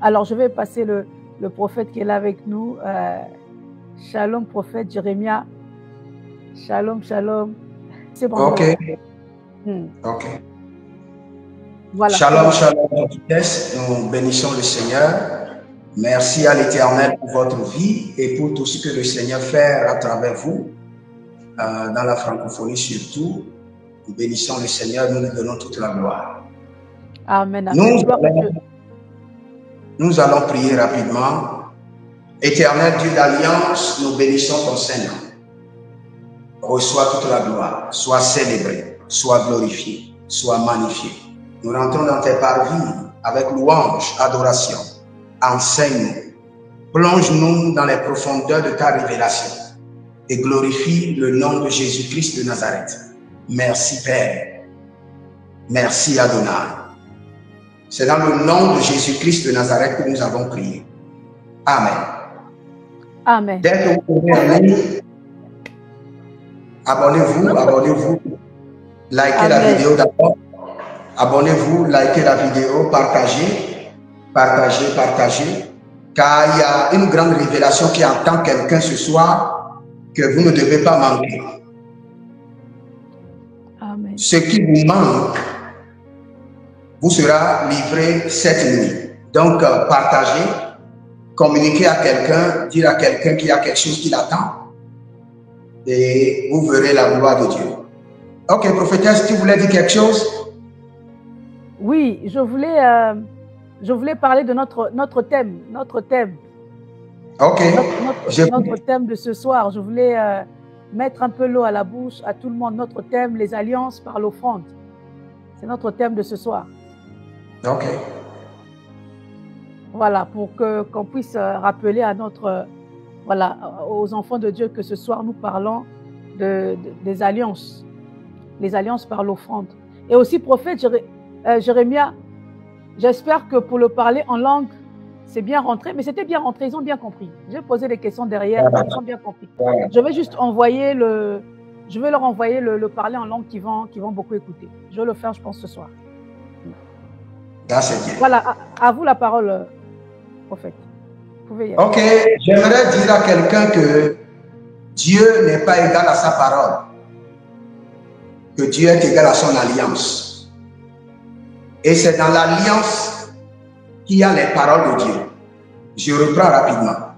Alors, je vais passer le prophète qui est là avec nous. Shalom, prophète Jérémia. Shalom, shalom. C'est bon. Ok. Ok. Voilà. Shalom, shalom, en vitesse. Nous bénissons le Seigneur. Merci à l'Éternel pour votre vie et pour tout ce que le Seigneur fait à travers vous, dans la francophonie surtout. Nous bénissons le Seigneur, nous lui donnons toute la gloire. Amen. Nous allons prier rapidement. Éternel Dieu d'alliance, nous bénissons ton Seigneur. Reçois toute la gloire, sois célébré, sois glorifié, sois magnifié. Nous rentrons dans tes parvis avec louange, adoration. Enseigne-nous, plonge-nous dans les profondeurs de ta révélation et glorifie le nom de Jésus-Christ de Nazareth. Merci Père, merci Adonai. C'est dans le nom de Jésus-Christ de Nazareth que nous avons prié. Amen. Amen. Dès que vous pouvez en ligne, abonnez-vous, likez Amen. la vidéo d'abord. Abonnez-vous, likez la vidéo, partagez, car il y a une grande révélation qui attend quelqu'un ce soir que vous ne devez pas manquer. Amen. Ce qui vous manque vous sera livré cette nuit. Donc, partagez, communiquez à quelqu'un, dire à quelqu'un qu'il y a quelque chose qui l'attend et vous verrez la gloire de Dieu. Ok, prophétesse, tu voulais dire quelque chose? Oui, je voulais parler de notre thème. Ok. Notre thème de ce soir. Je voulais mettre un peu l'eau à la bouche à tout le monde. Notre thème, les alliances par l'offrande. C'est notre thème de ce soir. Ok. Voilà, pour qu'on puisse rappeler à aux enfants de Dieu que ce soir nous parlons des alliances. Les alliances par l'offrande. Et aussi, prophète Jérémia, j'espère que pour le parler en langue, c'est bien rentré, mais c'était bien rentré, ils ont bien compris. J'ai posé des questions derrière, ils ont bien compris. Je vais juste envoyer je vais leur envoyer le parler en langue qu'ils vont beaucoup écouter. Je vais le faire, je pense, ce soir. Voilà, à vous la parole, prophète. Vous pouvez y aller. Ok, j'aimerais dire à quelqu'un que Dieu n'est pas égal à sa parole, que Dieu est égal à son alliance. Et c'est dans l'alliance qu'il y a les paroles de Dieu. Je reprends rapidement.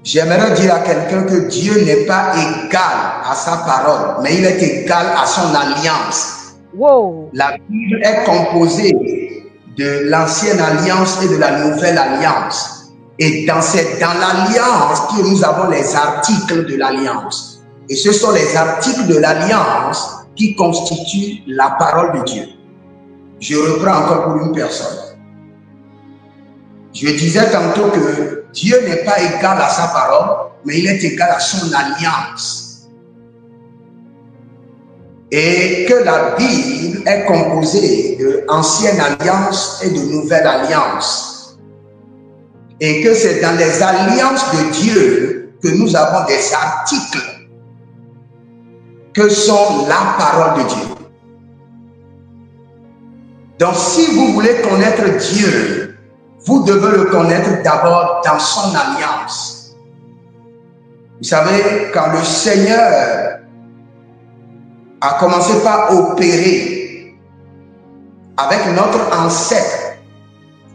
J'aimerais dire à quelqu'un que Dieu n'est pas égal à sa parole, mais il est égal à son alliance. Wow. La Bible est composée de l'ancienne alliance et de la nouvelle alliance. Et dans l'alliance que nous avons les articles de l'alliance. Et ce sont les articles de l'alliance qui constituent la parole de Dieu. Je reprends encore pour une personne. Je disais tantôt que Dieu n'est pas égal à sa parole, mais il est égal à son alliance. Et que la Bible est composée de ancienne alliance et de nouvelle alliance. Et que c'est dans les alliances de Dieu que nous avons des articles que sont la parole de Dieu. Donc, si vous voulez connaître Dieu, vous devez le connaître d'abord dans son alliance. Vous savez, quand le Seigneur a commencé par opérer avec notre ancêtre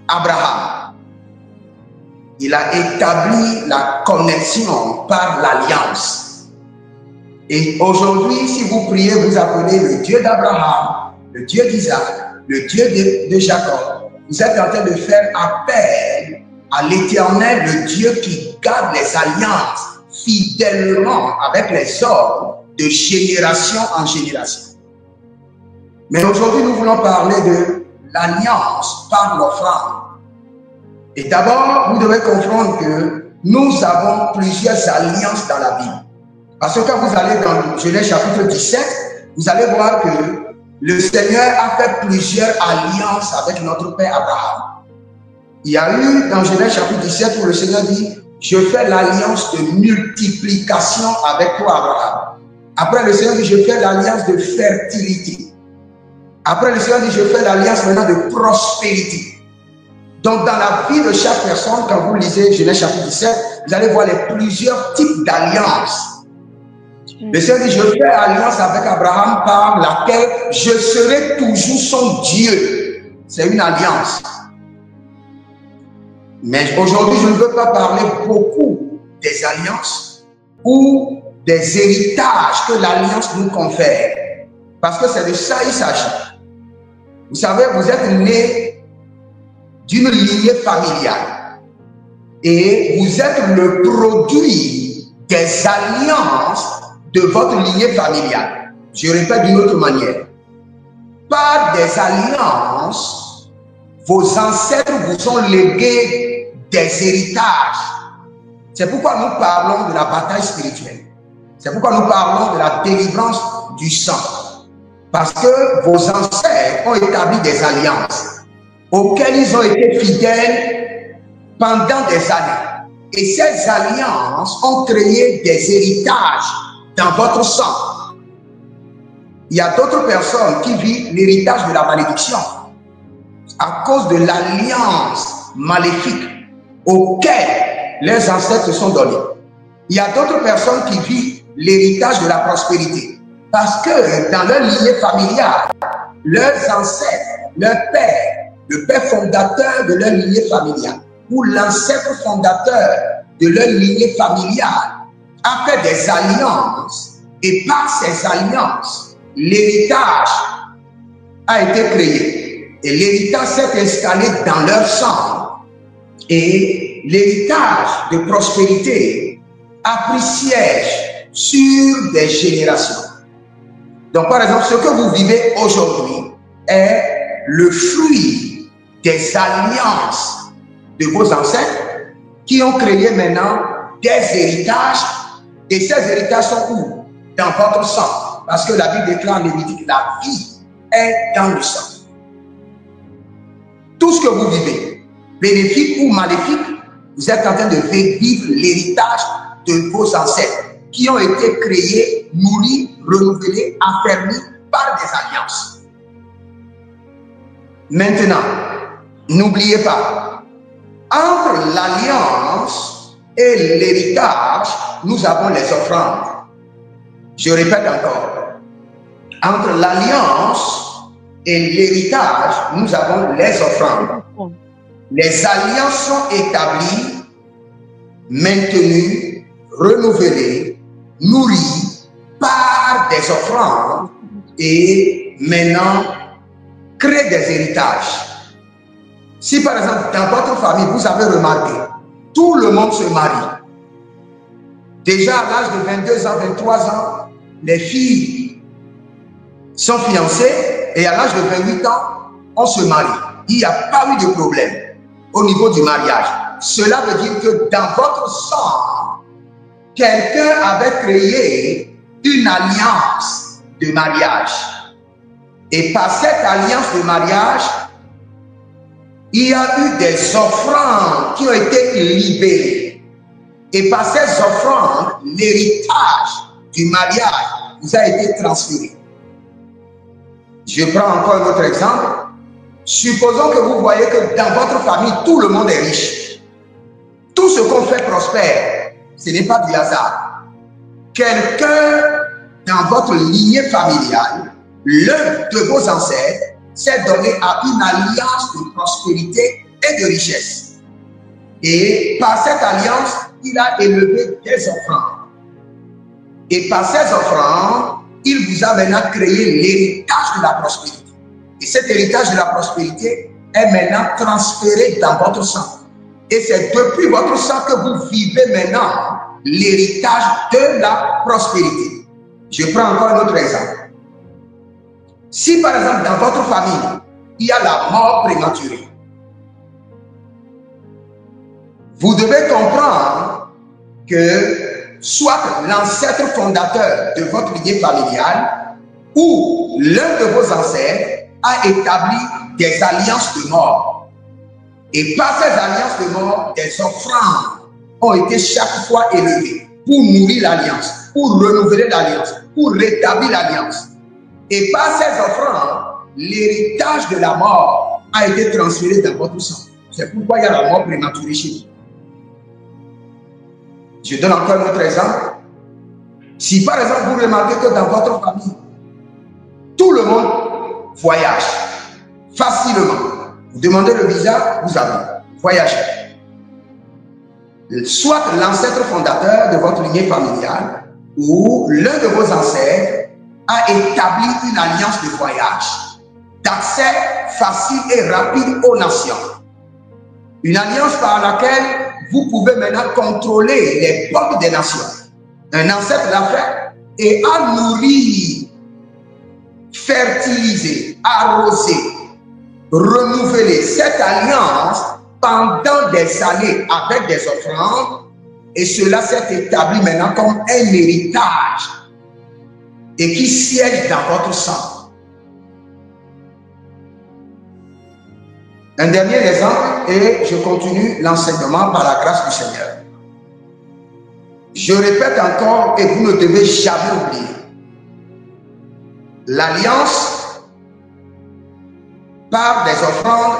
Abraham, il a établi la connexion par l'alliance. Et aujourd'hui, si vous priez, vous appelez le Dieu d'Abraham, le Dieu d'Isaac, le Dieu de Jacob. Vous êtes en train de faire appel à l'Éternel, le Dieu qui garde les alliances fidèlement avec les hommes de génération en génération. Mais aujourd'hui, nous voulons parler de l'alliance par l'offrande. Et d'abord, vous devez comprendre que nous avons plusieurs alliances dans la Bible. Parce que quand vous allez dans Genèse chapitre 17, vous allez voir que le Seigneur a fait plusieurs alliances avec notre père Abraham. Il y a eu dans Genèse chapitre 17 où le Seigneur dit « Je fais l'alliance de multiplication avec toi Abraham ». Après le Seigneur dit « Je fais l'alliance de fertilité ». Après le Seigneur dit « Je fais l'alliance maintenant de prospérité ». Donc, dans la vie de chaque personne, quand vous lisez Genèse chapitre 17, vous allez voir les plusieurs types d'alliances. Le Seigneur dit, je fais alliance avec Abraham par laquelle je serai toujours son Dieu. C'est une alliance. Mais aujourd'hui, je ne veux pas parler beaucoup des alliances ou des héritages que l'alliance nous confère. Parce que c'est de ça qu'il s'agit. Vous savez, vous êtes né d'une lignée familiale. Et vous êtes le produit des alliances de votre lignée familiale. Je répète d'une autre manière. Par des alliances, vos ancêtres vous ont légué des héritages. C'est pourquoi nous parlons de la bataille spirituelle. C'est pourquoi nous parlons de la délivrance du sang. Parce que vos ancêtres ont établi des alliances auxquelles ils ont été fidèles pendant des années. Et ces alliances ont créé des héritages dans votre sang. Il y a d'autres personnes qui vivent l'héritage de la malédiction à cause de l'alliance maléfique auquel les ancêtres se sont donnés. Il y a d'autres personnes qui vivent l'héritage de la prospérité parce que dans leur lignée familiale, leurs ancêtres, leur père, le père fondateur de leur lignée familiale ou l'ancêtre fondateur de leur lignée familiale a fait des alliances et par ces alliances, l'héritage a été créé et l'héritage s'est installé dans leur sang et l'héritage de prospérité a pris siège sur des générations. Donc par exemple, ce que vous vivez aujourd'hui est le fruit des alliances de vos ancêtres qui ont créé maintenant des héritages. Et ces héritages sont où? Dans votre sang. Parce que la Bible déclare en Lévitique, la vie est dans le sang. Tout ce que vous vivez, bénéfique ou maléfique, vous êtes en train de vivre l'héritage de vos ancêtres qui ont été créés, nourris, renouvelés, affermis par des alliances. Maintenant, n'oubliez pas, entre l'alliance et l'héritage, nous avons les offrandes. Je répète encore, entre l'alliance et l'héritage, nous avons les offrandes. Les alliances sont établies, maintenues, renouvelées, nourries par des offrandes et maintenant créent des héritages. Si par exemple, dans votre famille, vous avez remarqué, tout le monde se marie. Déjà à l'âge de 22 ans, 23 ans, les filles sont fiancées et à l'âge de 28 ans, on se marie. Il n'y a pas eu de problème au niveau du mariage. Cela veut dire que dans votre sang, quelqu'un avait créé une alliance de mariage. Et par cette alliance de mariage, il y a eu des offrandes qui ont été libérées. Et par ces offrandes, l'héritage du mariage vous a été transféré. Je prends encore un autre exemple. Supposons que vous voyez que dans votre famille, tout le monde est riche. Tout ce qu'on fait prospère. Ce n'est pas du hasard. Quelqu'un dans votre lignée familiale, l'un de vos ancêtres, s'est donné à une alliance de prospérité et de richesse. Et par cette alliance, il a élevé des offrandes. Et par ces offrandes, il vous a maintenant créé l'héritage de la prospérité. Et cet héritage de la prospérité est maintenant transféré dans votre sang. Et c'est depuis votre sang que vous vivez maintenant l'héritage de la prospérité. Je prends encore un autre exemple. Si par exemple dans votre famille, il y a la mort prématurée, vous devez comprendre que soit l'ancêtre fondateur de votre lignée familiale ou l'un de vos ancêtres a établi des alliances de mort. Et par ces alliances de mort, des offrandes ont été chaque fois élevées pour nourrir l'alliance, pour renouveler l'alliance, pour rétablir l'alliance. Et par ces offrandes, l'héritage de la mort a été transféré dans votre sang. C'est pourquoi il y a la mort prématurée chez vous. Je donne encore un autre exemple. Si par exemple vous remarquez que dans votre famille, tout le monde voyage facilement, vous demandez le visa, vous avez voyagé. Soit l'ancêtre fondateur de votre lignée familiale ou l'un de vos ancêtres a établi une alliance de voyage, d'accès facile et rapide aux nations. Une alliance par laquelle vous pouvez maintenant contrôler les portes des nations. Un ancêtre l'a fait et a nourri, fertilisé, arrosé, renouvelé cette alliance pendant des années avec des offrandes, et cela s'est établi maintenant comme un héritage et qui siège dans votre sang. Un dernier exemple et je continue l'enseignement par la grâce du Seigneur. Je répète encore et vous ne devez jamais oublier. L'alliance par des offrandes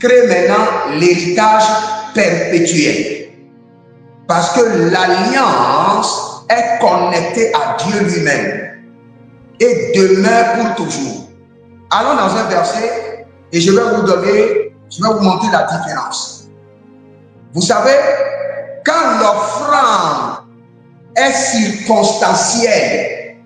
crée maintenant l'héritage perpétuel. Parce que l'alliance est connectée à Dieu lui-même et demeure pour toujours. Allons dans un verset et je vais vous montrer la différence. Vous savez, quand l'offrande est circonstancielle,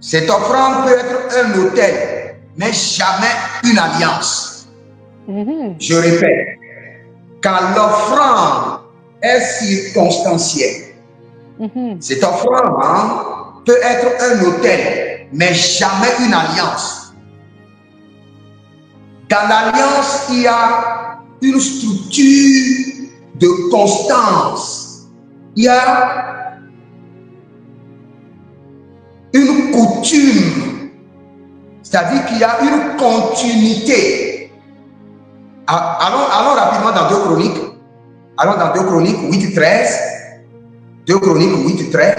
cette offrande peut être un autel, mais jamais une alliance. Je répète, quand l'offrande est circonstancielle, cette offrande peut être un autel, mais jamais une alliance. Dans l'alliance, il y a une structure de constance. Il y a une coutume, c'est-à-dire qu'il y a une continuité. Allons rapidement dans 2 Chroniques. Allons dans 2 Chroniques 8-13. 2 Chroniques 8-13.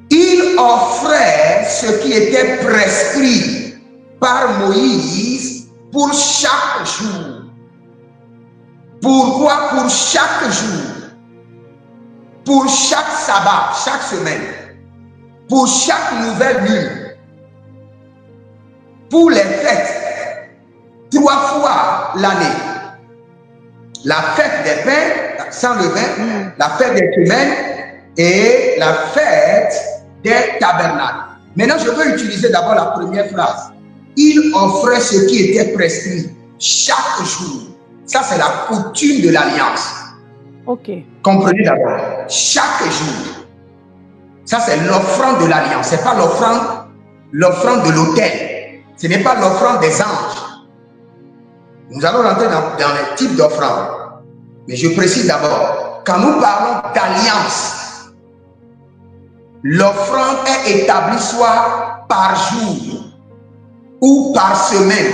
Il offrait ce qui était prescrit par Moïse pour chaque jour. Pourquoi pour chaque jour? Pour chaque sabbat, chaque semaine. Pour chaque nouvelle lune. Pour les fêtes. 3 fois l'année. La fête des pains sans levain, la fête des semaines et la fête des tabernacles. Maintenant, je veux utiliser d'abord la première phrase. Il offrait ce qui était prescrit chaque jour. Ça, c'est la coutume de l'alliance. Ok. Comprenez d'abord. Chaque jour. Ça, c'est l'offrande de l'alliance. Ce n'est pas l'offrande de l'autel. Ce n'est pas l'offrande des anges. Nous allons rentrer dans les types d'offrandes. Mais je précise d'abord, quand nous parlons d'alliance, l'offrande est établie soit par jour, ou par semaine,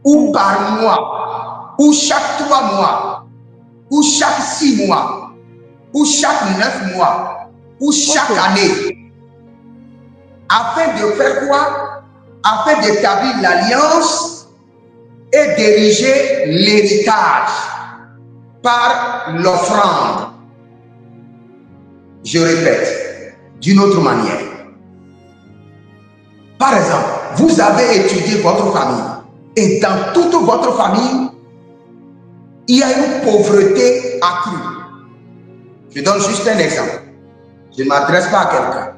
ou par mois, ou chaque 3 mois, ou chaque 6 mois, ou chaque 9 mois, ou chaque année. Afin de faire quoi? Afin d'établir l'alliance et d'ériger l'héritage par l'offrande. Je répète, d'une autre manière. Par exemple, vous avez étudié votre famille et dans toute votre famille, il y a une pauvreté accrue. Je donne juste un exemple. Je ne m'adresse pas à quelqu'un.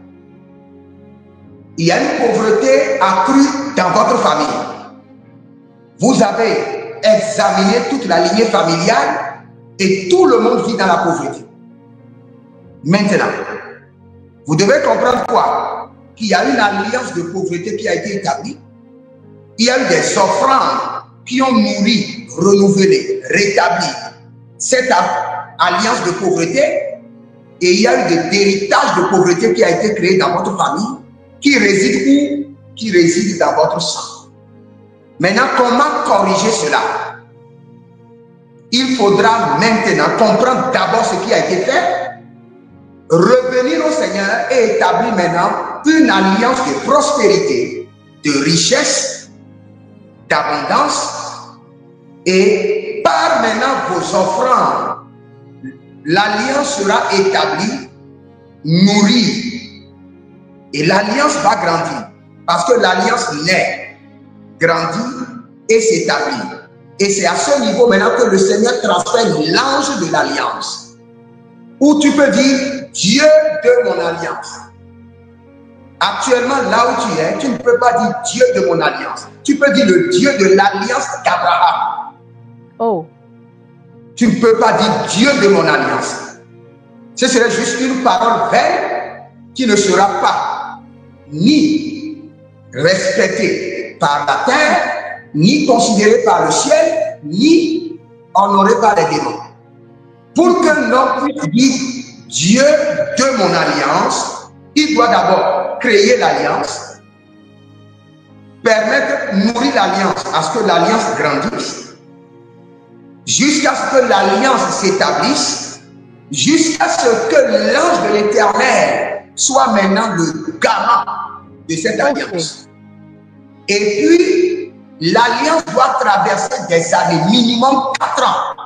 Il y a une pauvreté accrue dans votre famille. Vous avez examiné toute la lignée familiale et tout le monde vit dans la pauvreté. Maintenant, vous devez comprendre quoi? Qu'il y a une alliance de pauvreté qui a été établie. Il y a eu des offrandes qui ont nourri, renouvelé, rétabli cette alliance de pauvreté. Et il y a eu des héritages de pauvreté qui a été créé dans votre famille, qui réside où? Qui réside dans votre sang. Maintenant, comment corriger cela? Il faudra maintenant comprendre d'abord ce qui a été fait, revenir au Seigneur et établir maintenant une alliance de prospérité de richesse, d'abondance, et par maintenant vos offrandes, l'alliance sera établie, nourrie, et l'alliance va grandir, parce que l'alliance naît, grandit et s'établit. Et c'est à ce niveau maintenant que le Seigneur transfère l'ange de l'alliance, où tu peux dire Dieu de mon alliance. Actuellement, là où tu es, tu ne peux pas dire Dieu de mon alliance. Tu peux dire le Dieu de l'alliance d'Abraham. Oh. Tu ne peux pas dire Dieu de mon alliance. Ce serait juste une parole vaine qui ne sera pas ni respectée par la terre, ni considérée par le ciel, ni honorée par les démons. Pour que l'homme puisse dire Dieu de mon alliance, il doit d'abord créer l'alliance, permettre, nourrir l'alliance à ce que l'alliance grandisse, jusqu'à ce que l'alliance s'établisse, jusqu'à ce que l'ange de l'Éternel soit maintenant le garant de cette alliance. Et puis, l'alliance doit traverser des années, minimum 4 ans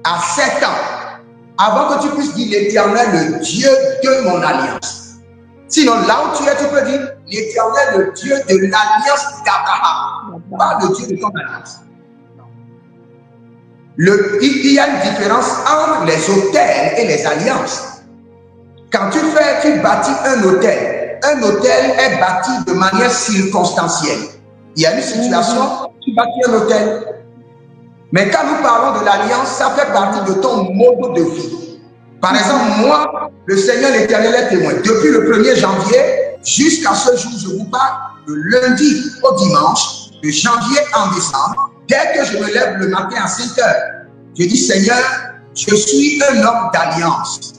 à 7 ans, avant que tu puisses dire l'Éternel, le Dieu de mon alliance. Sinon, là où tu es, tu peux dire l'Éternel, le Dieu de l'alliance d'Abraham, pas le Dieu de ton alliance. Il y a une différence entre les autels et les alliances. Quand tu bâtis un hôtel est bâti de manière circonstancielle. Il y a une situation, tu bâtis un hôtel. Mais quand nous parlons de l'alliance, ça fait partie de ton mode de vie. Par exemple, moi, le Seigneur l'Éternel est témoin. Depuis le 1er janvier jusqu'à ce jour, je vous parle, de lundi au dimanche, de janvier en décembre, dès que je me lève le matin à 5 heures, je dis Seigneur, je suis un homme d'alliance.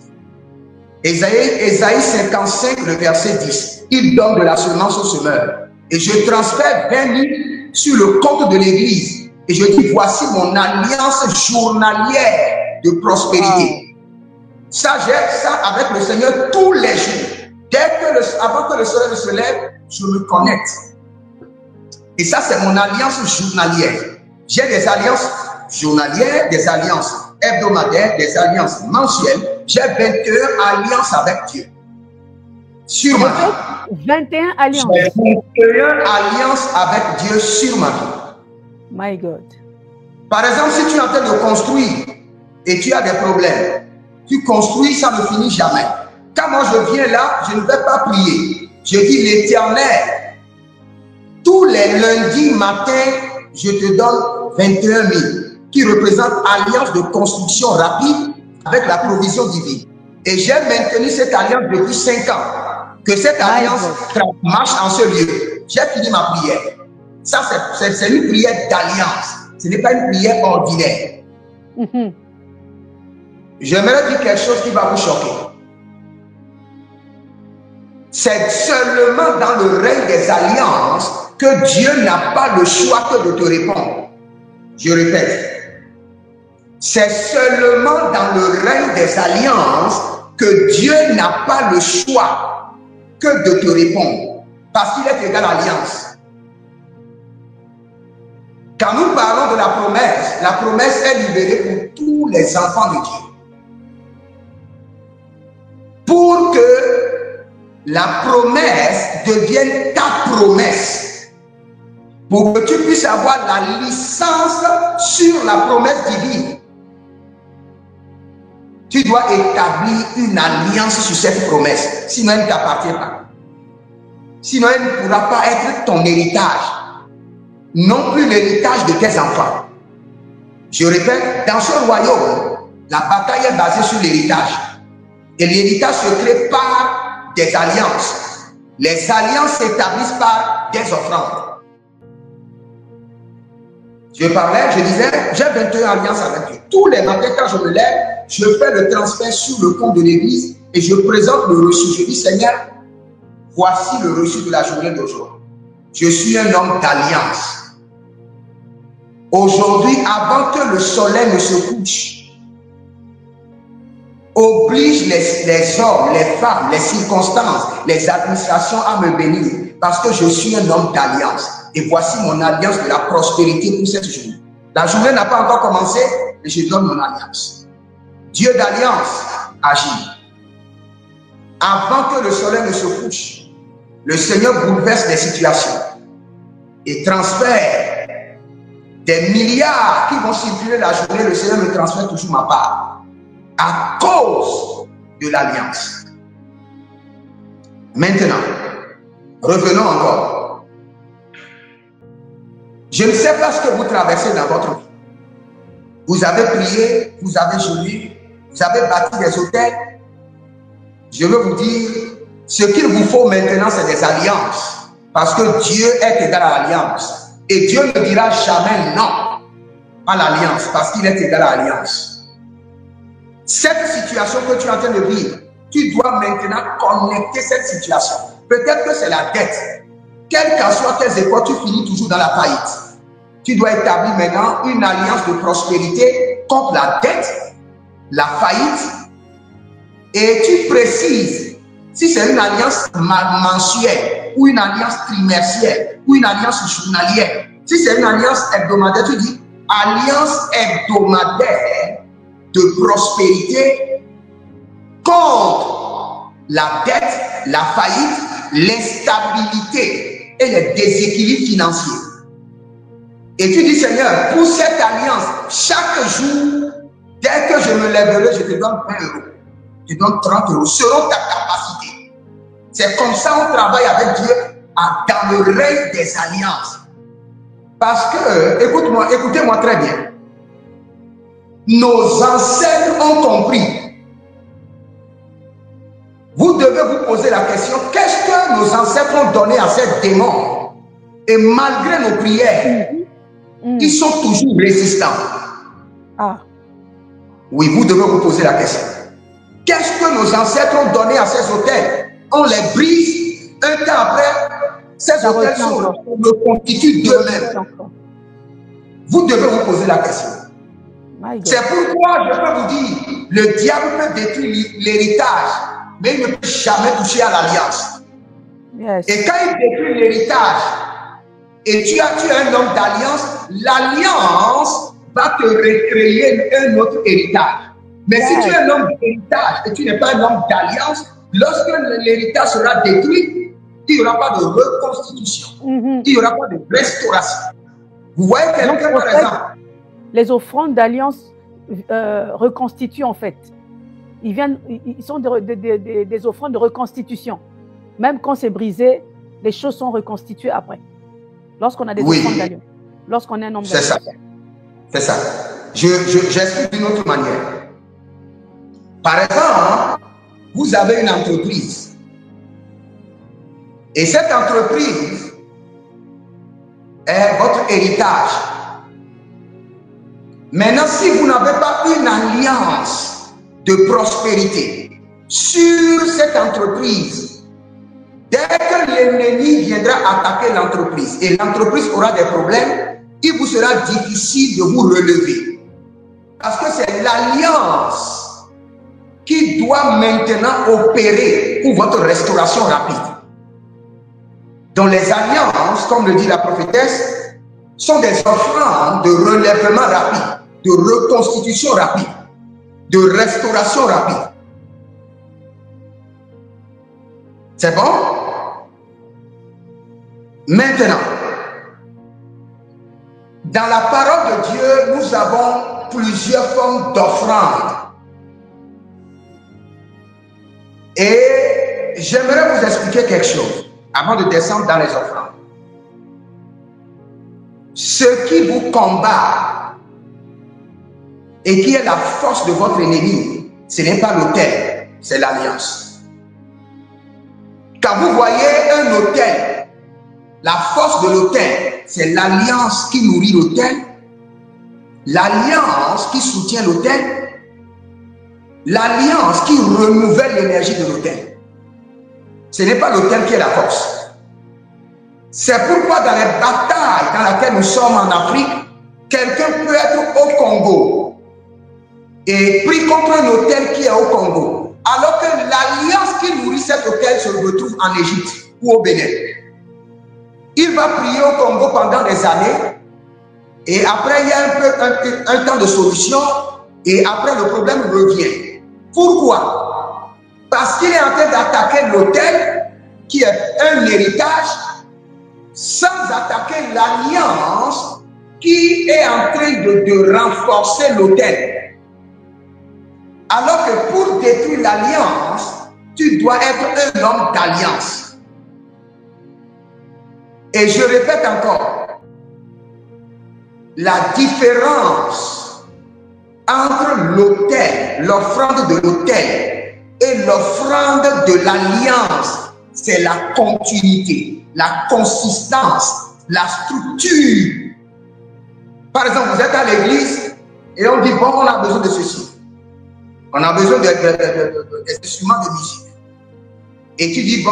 Ésaïe 55, le verset 10, il donne de la semence au semeur. Et je transfère 20 000 sur le compte de l'église. Et je dis, voici mon alliance journalière de prospérité. Ça, j'ai ça avec le Seigneur tous les jours. Avant que le soleil se lève, je me connecte. Et ça, c'est mon alliance journalière. J'ai des alliances journalières, des alliances hebdomadaires, des alliances mensuelles. J'ai 21 alliances avec Dieu. Sur ma vie. 21 alliances. J'ai 21 alliances avec Dieu sur ma vie. My God. Par exemple, si tu es en train de construire et tu as des problèmes, tu construis, ça ne finit jamais. Quand moi je viens là, je ne vais pas prier. Je dis l'Éternel, tous les lundis matin, je te donne 21 000 qui représentent alliance de construction rapide avec la provision divine. Et j'ai maintenu cette alliance depuis 5 ans. Que cette alliance marche en ce lieu. J'ai fini ma prière. Ça, c'est une prière d'alliance. Ce n'est pas une prière ordinaire. J'aimerais dire quelque chose qui va vous choquer. C'est seulement dans le règne des alliances que Dieu n'a pas le choix que de te répondre. Je répète. C'est seulement dans le règne des alliances que Dieu n'a pas le choix que de te répondre. Parce qu'il est égal à l'alliance. Quand nous parlons de la promesse est libérée pour tous les enfants de Dieu. Pour que la promesse devienne ta promesse, pour que tu puisses avoir la licence sur la promesse divine, tu dois établir une alliance sur cette promesse, sinon elle ne t'appartient pas. Sinon elle ne pourra pas être ton héritage. Non plus l'héritage de tes enfants. Je répète, dans ce royaume, la bataille est basée sur l'héritage. Et l'héritage se crée par des alliances. Les alliances s'établissent par des offrandes. Je parlais, je disais, j'ai 21 alliances avec Dieu. Tous les matins, quand je me lève, je fais le transfert sur le compte de l'église et je présente le reçu. Je dis, Seigneur, voici le reçu de la journée d'aujourd'hui. Je suis un homme d'alliance. Aujourd'hui, avant que le soleil ne se couche, oblige les hommes, les femmes, les circonstances, les administrations à me bénir. parce que je suis un homme d'alliance. Et voici mon alliance de la prospérité pour cette journée. La journée n'a pas encore commencé, mais je donne mon alliance. Dieu d'alliance agit. Avant que le soleil ne se couche, le Seigneur bouleverse les situations et transfère des milliards qui vont circuler la journée. Le Seigneur me transfère toujours ma part à cause de l'alliance. Maintenant, revenons encore. Je ne sais pas ce que vous traversez dans votre vie. Vous avez prié, vous avez jeûné, vous avez bâti des hôtels. Je veux vous dire, ce qu'il vous faut maintenant, c'est des alliances. Parce que Dieu est égal à l'alliance. Et Dieu ne dira jamais non à l'alliance, parce qu'il est égal à l'alliance. Cette situation que tu es en train de vivre, tu dois maintenant connecter cette situation. Peut-être que c'est la dette. Quelles qu'en soient tes efforts, tu finis toujours dans la faillite. Tu dois établir maintenant une alliance de prospérité contre la dette, la faillite. Et tu précises si c'est une alliance mensuelle ou une alliance trimestrielle ou une alliance journalière. Si c'est une alliance hebdomadaire, tu dis alliance hebdomadaire de prospérité contre la dette, la faillite, l'instabilité et les déséquilibres financiers. Et tu dis, Seigneur, pour cette alliance, chaque jour, dès que je me lèverai, je te donne 20 euros. Je te donne 30 euros selon ta capacité. C'est comme ça qu'on travaille avec Dieu dans le règne des alliances. Parce que, écoutez-moi très bien. Nos ancêtres ont compris. Vous devez vous poser la question, qu'est-ce que nos ancêtres ont donné à ces démons? Et malgré nos prières, ils sont toujours résistants. Ah. Oui, vous devez vous poser la question. Qu'est-ce que nos ancêtres ont donné à ces hôtels? On les brise, un temps après, ces hôtels sont reconstitués d'eux-mêmes. Vous devez vous poser la question. C'est pourquoi je peux vous dire, le diable peut détruire l'héritage, mais il ne peut jamais toucher à l'alliance. Yes. Et quand il détruit l'héritage, et tu es un homme d'alliance, l'alliance va te recréer un autre héritage. Mais si tu es un homme d'héritage et tu n'es pas un homme d'alliance, lorsque l'héritage sera détruit, il n'y aura pas de reconstitution. Il n'y aura pas de restauration. Vous voyez quelqu'un, par exemple. Les offrandes d'alliance reconstituent en fait. Ils sont des offrandes de reconstitution. Même quand c'est brisé, les choses sont reconstituées après. Lorsqu'on a des offrandes d'alliance. Lorsqu'on est un homme d'alliance. C'est ça. C'est ça. J'explique d'une autre manière. Par exemple, vous avez une entreprise. Et cette entreprise est votre héritage. Maintenant, si vous n'avez pas une alliance de prospérité sur cette entreprise, dès que l'ennemi viendra attaquer l'entreprise et l'entreprise aura des problèmes, il vous sera difficile de vous relever. Parce que c'est l'alliance qui doit maintenant opérer pour votre restauration rapide. Donc les alliances, comme le dit la prophétesse, sont des offrandes de relèvement rapide, de reconstitution rapide, de restauration rapide. C'est bon? Maintenant, dans la parole de Dieu, nous avons plusieurs formes d'offrandes. Et j'aimerais vous expliquer quelque chose avant de descendre dans les offrandes. Ce qui vous combat et qui est la force de votre ennemi, ce n'est pas l'autel, c'est l'alliance. Quand vous voyez un autel, la force de l'autel, c'est l'alliance qui nourrit l'autel, l'alliance qui soutient l'autel, l'alliance qui renouvelle l'énergie de l'autel. Ce n'est pas l'autel qui est la force. C'est pourquoi dans les batailles dans lesquelles nous sommes en Afrique, quelqu'un peut être au Congo et pris contre un autel qui est au Congo, alors que l'alliance qui nourrit cet autel se retrouve en Égypte ou au Bénin. Il va prier au Congo pendant des années. Et après, il y a un temps de solution. Et après, le problème revient. Pourquoi? Parce qu'il est en train d'attaquer l'autel, qui est un héritage, sans attaquer l'alliance qui est en train de renforcer l'autel. Alors que pour détruire l'alliance, tu dois être un homme d'alliance. Et je répète encore, la différence entre l'autel, l'offrande de l'autel et l'offrande de l'alliance, c'est la continuité, la consistance, la structure. Par exemple, vous êtes à l'église et on dit, bon, on a besoin de ceci. On a besoin d'instruments de musique. Et tu dis, bon,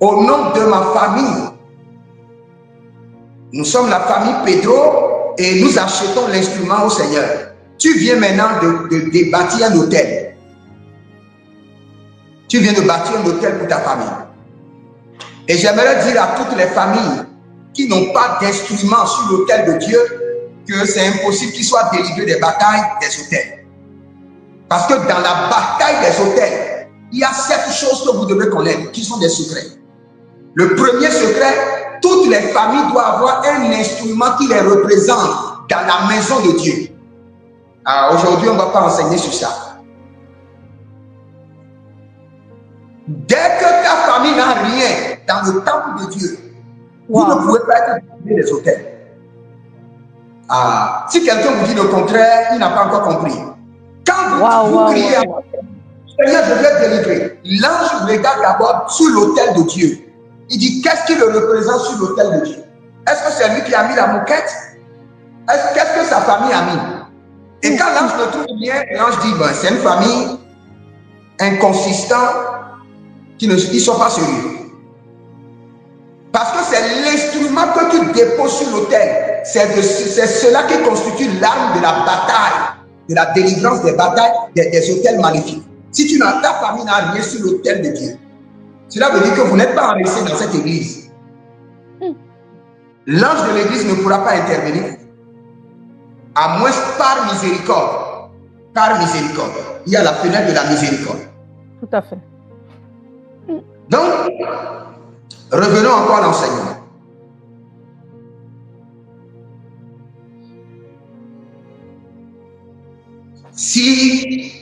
au nom de ma famille, nous sommes la famille Pedro et nous achetons l'instrument au Seigneur. Tu viens maintenant de bâtir un hôtel. Tu viens de bâtir un hôtel pour ta famille. Et j'aimerais dire à toutes les familles qui n'ont pas d'instruments sur l'autel de Dieu que c'est impossible qu'ils soient délivrés des batailles des hôtels. Parce que dans la bataille des hôtels, il y a 7 choses que vous devez connaître qui sont des secrets. Le premier secret, toutes les familles doivent avoir un instrument qui les représente dans la maison de Dieu. Alors aujourd'hui, on ne va pas enseigner sur ça. Dès que ta famille n'a rien dans le temple de Dieu, vous ne pouvez pas être délivré des hôtels. Si quelqu'un vous dit le contraire, il n'a pas encore compris. Quand vous criez, Seigneur, je vais délivrer, l'ange regarde d'abord sur l'autel de Dieu. Il dit, qu'est-ce qui le représente sur l'autel de Dieu? Est-ce que c'est lui qui a mis la moquette? Qu'est-ce que sa famille a mis? Et quand l'ange ne trouve rien, l'ange dit, ben, c'est une famille inconsistante qui ne sont pas sérieux. Parce que c'est l'instrument que tu déposes sur l'autel. C'est cela qui constitue l'arme de la bataille, de la délivrance des batailles, des autels maléfiques. Si tu n'as ta famille n'a rien sur l'autel de Dieu, cela veut dire que vous n'êtes pas enregistré dans cette église. L'ange de l'église ne pourra pas intervenir, à moins par miséricorde. Par miséricorde. Il y a la fenêtre de la miséricorde. Tout à fait. Donc, revenons encore à l'enseignement. Si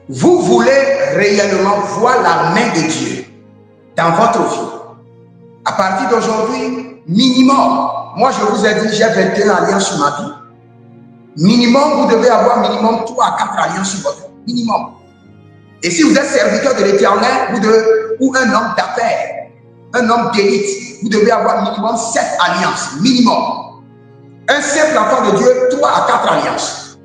vous voulez réellement voir la main de Dieu dans votre vie, à partir d'aujourd'hui, minimum, moi je vous ai dit, j'ai 21 alliances sur ma vie. Minimum, vous devez avoir minimum 3 à 4 alliances sur votre vie. Minimum. Et si vous êtes serviteur de l'Éternel, ou un homme d'affaires, un homme d'élite, vous devez avoir minimum 7 alliances. Minimum. Un simple enfant de Dieu, 3 à 4 alliances.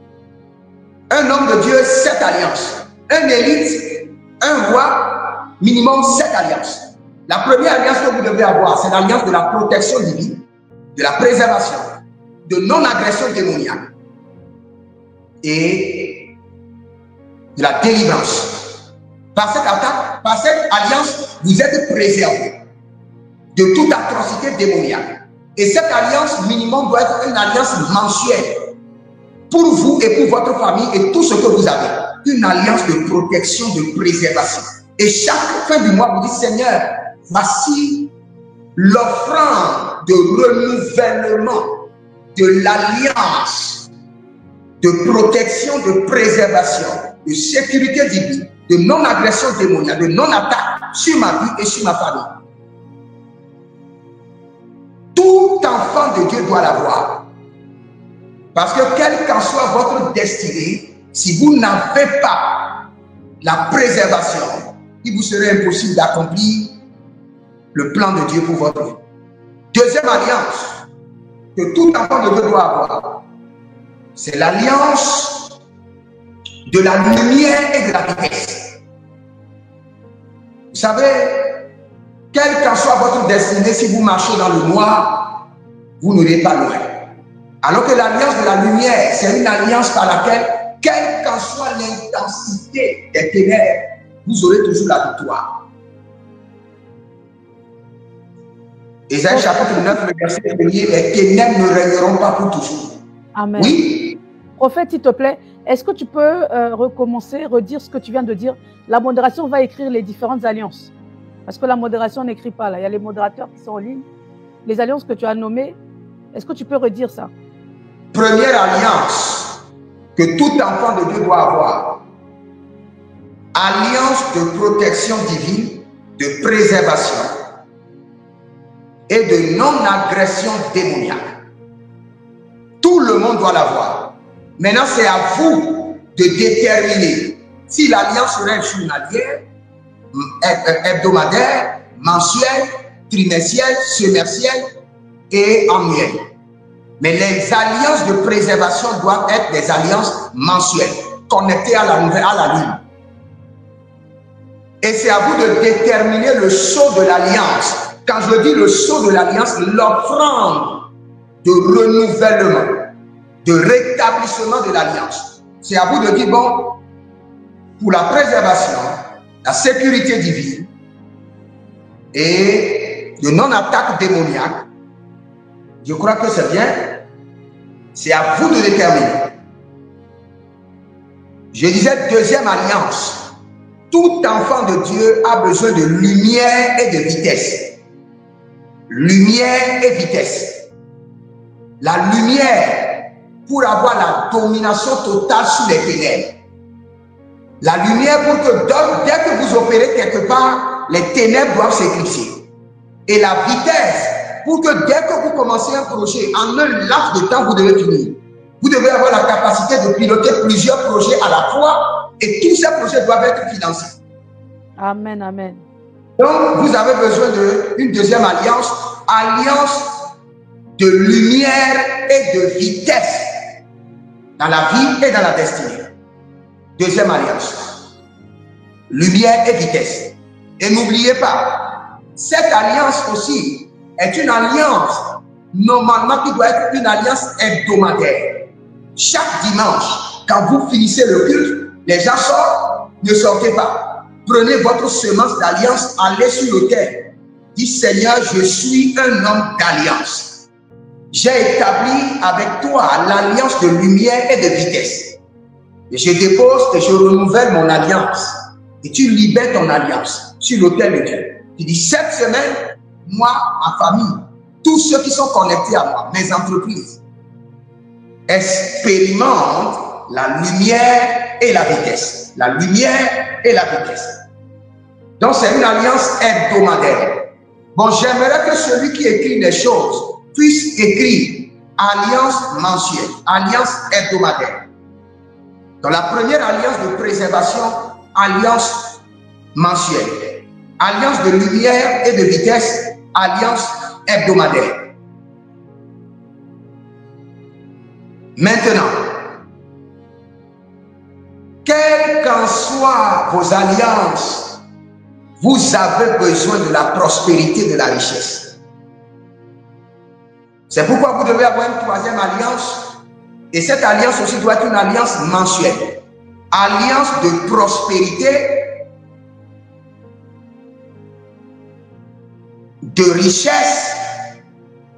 Un homme de Dieu, 7 alliances. Un élite, un roi, minimum 7 alliances. La première alliance que vous devez avoir, c'est l'alliance de la protection divine, de la préservation, de non-agression démoniaque et de la délivrance. Par cette attaque, par cette alliance, vous êtes préservés de toute atrocité démoniaque. Et cette alliance minimum doit être une alliance mensuelle pour vous et pour votre famille et tout ce que vous avez. Une alliance de protection, de préservation. Et chaque fin du mois, vous dites, Seigneur, voici l'offrande de renouvellement de l'alliance de protection, de préservation, de sécurité divine, de non-agression démoniaque, de non-attaque sur ma vie et sur ma famille. Tout enfant de Dieu doit l'avoir. Parce que quelle qu'en soit votre destinée, si vous n'avez pas la préservation, il vous serait impossible d'accomplir le plan de Dieu pour votre vie. Deuxième alliance que tout enfant de Dieu doit avoir, c'est l'alliance de la lumière et de la vitesse. Vous savez, quelle qu'en soit votre destinée, si vous marchez dans le noir, vous n'irez pas loin. Alors que l'alliance de la lumière, c'est une alliance par laquelle, quelle qu'en soit l'intensité des ténèbres, vous aurez toujours la victoire. Ésaïe chapitre 9, le verset 1er, les ténèbres ne régneront pas pour toujours. Amen. Oui. Prophète, s'il te plaît, est-ce que tu peux recommencer, redire ce que tu viens de dire? La modération va écrire les différentes alliances. Parce que la modération n'écrit pas là. Il y a les modérateurs qui sont en ligne. Les alliances que tu as nommées, est-ce que tu peux redire ça? Première alliance que tout enfant de Dieu doit avoir. Alliance de protection divine, de préservation et de non-agression démoniaque. Tout le monde doit l'avoir. Maintenant, c'est à vous de déterminer si l'alliance serait journalière, hebdomadaire, mensuelle, trimestrielle, semestrielle et annuelle. Mais les alliances de préservation doivent être des alliances mensuelles, connectées à la lune. Et c'est à vous de déterminer le sceau de l'alliance. Quand je dis le sceau de l'alliance, l'offrande de renouvellement, de rétablissement de l'alliance. C'est à vous de dire, bon, pour la préservation, la sécurité divine et de non-attaque démoniaque, je crois que c'est bien. C'est à vous de déterminer. Je disais deuxième alliance. Tout enfant de Dieu a besoin de lumière et de vitesse. Lumière et vitesse. La lumière pour avoir la domination totale sur les ténèbres. La lumière pour que dès que vous opérez quelque part, les ténèbres doivent s'éclipser. Et la vitesse pour que dès que vous commencez un projet, en un laps de temps, vous devez finir. Vous devez avoir la capacité de piloter plusieurs projets à la fois et tous ces projets doivent être financés. Amen, amen. Donc, vous avez besoin d'une deuxième alliance, alliance de lumière et de vitesse dans la vie et dans la destinée. Deuxième alliance, lumière et vitesse. Et n'oubliez pas, cette alliance aussi est une alliance, normalement qui doit être une alliance hebdomadaire. Chaque dimanche, quand vous finissez le culte, les gens sortent, ne sortez pas. Prenez votre semence d'alliance, allez sur l'autel. Dites, Seigneur, je suis un homme d'alliance. J'ai établi avec toi l'alliance de lumière et de vitesse. Et je dépose et je renouvelle mon alliance. Et tu libères ton alliance sur l'autel de Dieu. Tu dis, cette semaine, moi, ma famille, tous ceux qui sont connectés à moi, mes entreprises, expérimentent la lumière et la vitesse. La lumière et la vitesse. Donc, c'est une alliance hebdomadaire. Bon, j'aimerais que celui qui écrit des choses puisse écrire alliance mensuelle, alliance hebdomadaire. Dans la première alliance de préservation, alliance mensuelle. Alliance de lumière et de vitesse, alliance hebdomadaire. Maintenant, quelles qu'en soient vos alliances, vous avez besoin de la prospérité, de la richesse. C'est pourquoi vous devez avoir une troisième alliance. Et cette alliance aussi doit être une alliance mensuelle. Alliance de prospérité, de richesse.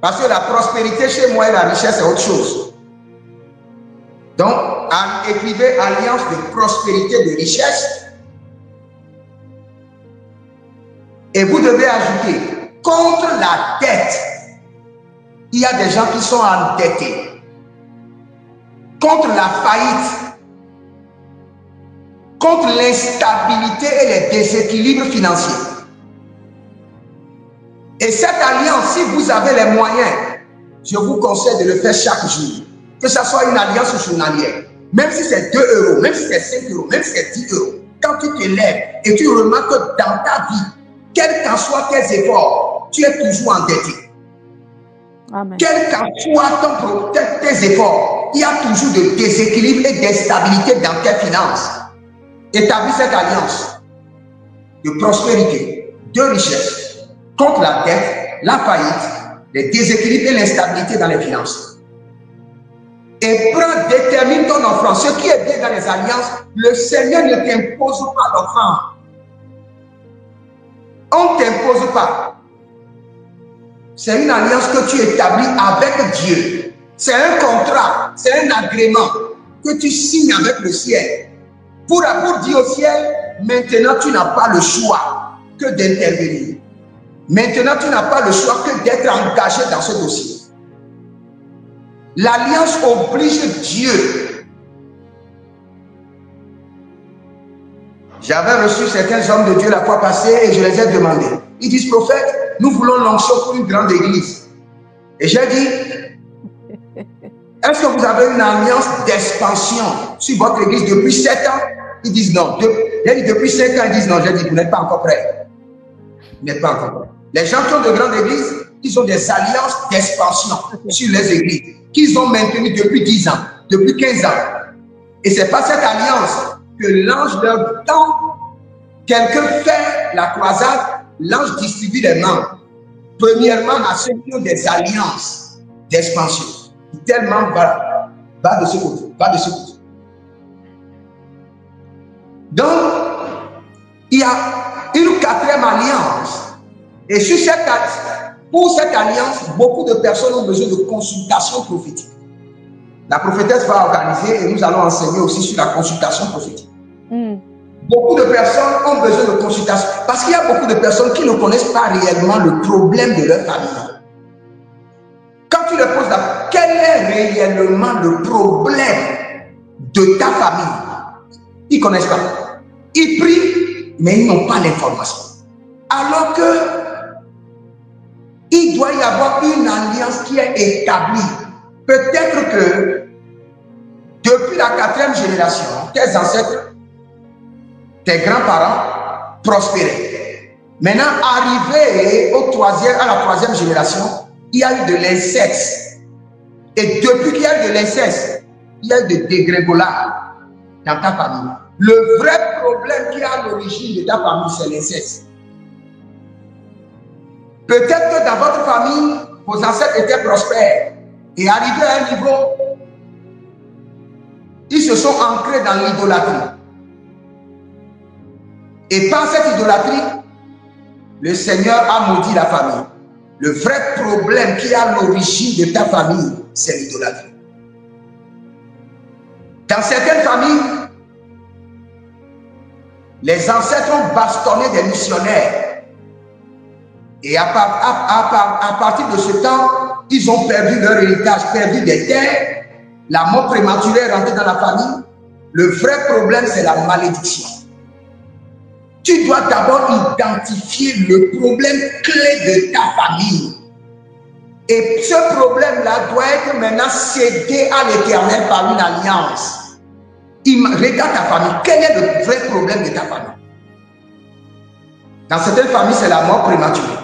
Parce que la prospérité chez moi et la richesse, c'est autre chose. Donc, écrivez alliance de prospérité, de richesse. Et vous devez ajouter, contre la dette, il y a des gens qui sont endettés. Contre la faillite, contre l'instabilité et les déséquilibres financiers. Et cette alliance, si vous avez les moyens, je vous conseille de le faire chaque jour. Que ce soit une alliance journalière, même si c'est 2 euros, même si c'est 5 euros, même si c'est 10 euros, quand tu te lèves et tu remarques que dans ta vie, quels qu'en soient tes efforts, tu es toujours endetté. Amen. Quels qu'en soient tes efforts, il y a toujours de déséquilibre et d'instabilité dans tes finances. Établis cette alliance de prospérité, de richesse, contre la dette, la faillite, les déséquilibres et l'instabilité dans les finances. Et détermine ton offrande. Ce qui est bien dans les alliances, le Seigneur ne t'impose pas d'offrande. On ne t'impose pas. c'est une alliance que tu établis avec Dieu. C'est un contrat, c'est un agrément que tu signes avec le ciel. Pour dire au ciel, maintenant tu n'as pas le choix que d'intervenir. Maintenant tu n'as pas le choix que d'être engagé dans ce dossier. L'alliance oblige Dieu. J'avais reçu certains hommes de Dieu la fois passée et je les ai demandé. Ils disent, prophète, nous voulons l'onction pour une grande église. Et j'ai dit, est-ce que vous avez une alliance d'expansion sur votre église depuis 7 ans? Ils disent non. J'ai dit depuis 5 ans, ils disent non. J'ai dit, vous n'êtes pas encore prêts. Vous n'êtes pas encore prêts. Les gens qui ont de grandes églises, ils ont des alliances d'expansion sur les églises qu'ils ont maintenues depuis 10 ans, depuis 15 ans. Et c'est pas cette alliance que l'ange leur tend. Quelqu'un fait la croisade, l'ange distribue les membres. Premièrement, à ceux qui ont des alliances d'expansion. Tellement va de ce côté, va de ce côté. Donc, il y a une 4e alliance. Et pour cette alliance, beaucoup de personnes ont besoin de consultation prophétique. La prophétesse va organiser et nous allons enseigner aussi sur la consultation prophétique. Beaucoup de personnes ont besoin de consultation parce qu'il y a beaucoup de personnes qui ne connaissent pas réellement le problème de leur famille. Quand tu leur poses quel est réellement le problème de ta famille, ils ne connaissent pas. Ils prient, mais ils n'ont pas l'information. Alors que il doit y avoir une alliance qui est établie. Peut-être que depuis la 4e génération, tes ancêtres, tes grands-parents prospéraient. Maintenant, arrivé à la 3e génération, il y a eu de l'inceste. Et depuis qu'il y a eu de l'inceste, il y a eu de dégrégolage dans ta famille. Le vrai problème qui est à l'origine de ta famille, c'est l'inceste. Peut-être que dans votre famille, vos ancêtres étaient prospères. Et arrivés à un niveau, ils se sont ancrés dans l'idolâtrie. Et par cette idolâtrie, le Seigneur a maudit la famille. Le vrai problème qui est à l'origine de ta famille, c'est l'idolâtrie. Dans certaines familles, les ancêtres ont bastonné des missionnaires. Et à partir de ce temps, ils ont perdu leur héritage, perdu des terres. La mort prématurée est rentrée dans la famille. Le vrai problème, c'est la malédiction. Tu dois d'abord identifier le problème clé de ta famille. Et ce problème-là doit être maintenant cédé à l'Éternel par une alliance. Regarde ta famille. Quel est le vrai problème de ta famille? Dans certaines familles, c'est la mort prématurée.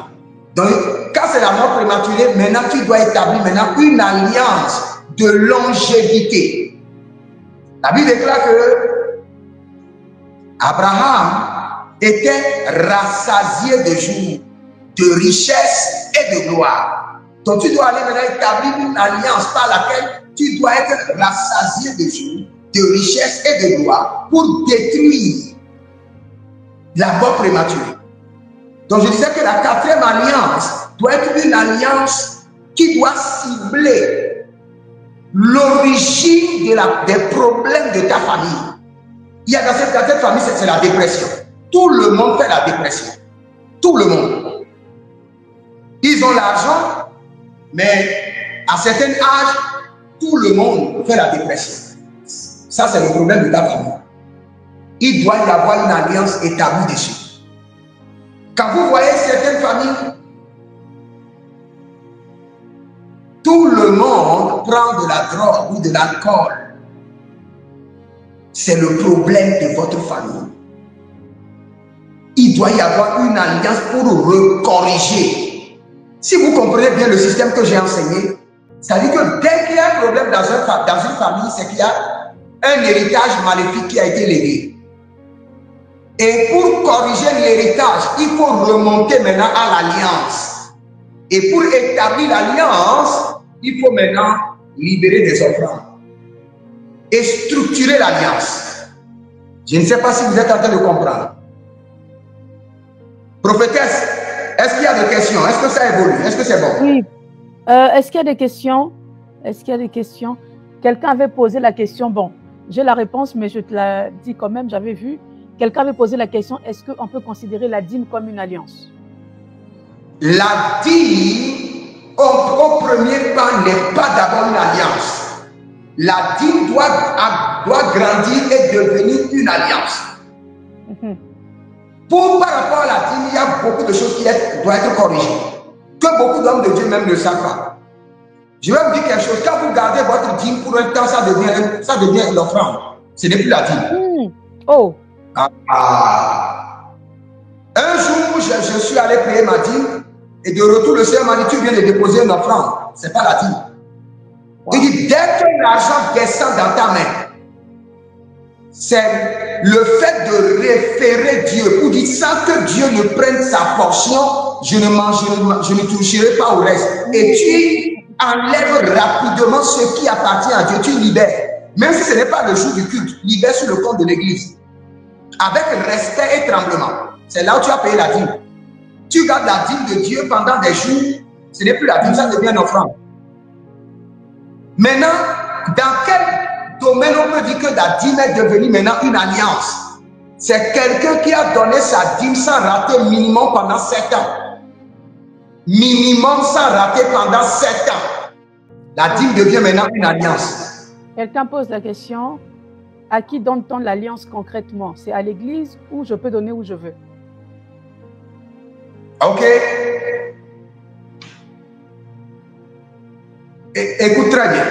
Donc, quand c'est la mort prématurée, maintenant tu dois établir une alliance de longévité. La Bible déclare que Abraham était rassasié de jours, de richesse et de gloire. Donc tu dois aller maintenant établir une alliance par laquelle tu dois être rassasié de jours, de richesse et de gloire pour détruire la mort prématurée. Donc je disais que la 4e alliance doit être une alliance qui doit cibler l'origine des problèmes de ta famille. Il y a dans cette famille, c'est la dépression. Tout le monde fait la dépression. Tout le monde. Ils ont l'argent, mais à certain âge, tout le monde fait la dépression. Ça, c'est le problème de ta famille. Il doit y avoir une alliance établie dessus. Quand vous voyez certaines familles, tout le monde prend de la drogue ou de l'alcool. C'est le problème de votre famille. Il doit y avoir une alliance pour corriger. Si vous comprenez bien le système que j'ai enseigné, ça dit que dès qu'il y a un problème dans une famille, c'est qu'il y a un héritage maléfique qui a été légué. Et pour corriger l'héritage, il faut remonter maintenant à l'alliance. Et pour établir l'alliance, il faut maintenant libérer des offrandes et structurer l'alliance. Je ne sais pas si vous êtes en train de comprendre. Prophétesse, Est-ce qu'il y a des questions? Est-ce que ça évolue? Est-ce que c'est bon? Oui. Est-ce qu'il y a des questions? Est-ce qu'il y a des questions? Quelqu'un avait posé la question. Bon, j'ai la réponse, mais je te la dis quand même. J'avais vu. Quelqu'un avait posé la question. Est-ce qu'on peut considérer la dîme comme une alliance? La dîme, au premier temps, n'est pas d'abord une alliance. La dîme doit grandir et devenir une alliance. Par rapport à la dîme, il y a beaucoup de choses qui doivent être corrigées, que beaucoup d'hommes de Dieu même ne savent pas. Je vais vous dire quelque chose. Quand vous gardez votre dîme pour un temps, ça devient l'offrande. Ce n'est plus la dîme. Oh. Un jour, je suis allé payer ma dîme et de retour, le Seigneur m'a dit, tu viens de déposer une offrande. Ce n'est pas la dîme. Il dit, dès que l'argent descend dans ta main, c'est le fait de référer Dieu pour dire, sans que Dieu ne prenne sa portion, je ne toucherai pas au reste. Et tu enlèves rapidement ce qui appartient à Dieu, tu libères. Même si ce n'est pas le jour du culte, libère sur le compte de l'église. Avec respect et tremblement. C'est là où tu as payé la dîme. Tu gardes la dîme de Dieu pendant des jours, ce n'est plus la dîme, ça devient une offrande. Maintenant, dans quel domaine on peut dire que la dîme est devenue maintenant une alliance? C'est quelqu'un qui a donné sa dîme sans rater minimum pendant 7 ans. Minimum sans rater pendant 7 ans. La dîme devient maintenant une alliance. Quelqu'un pose la question, à qui donne-t-on l'alliance concrètement? C'est à l'église ou je peux donner où je veux? Ok. Écoute très bien.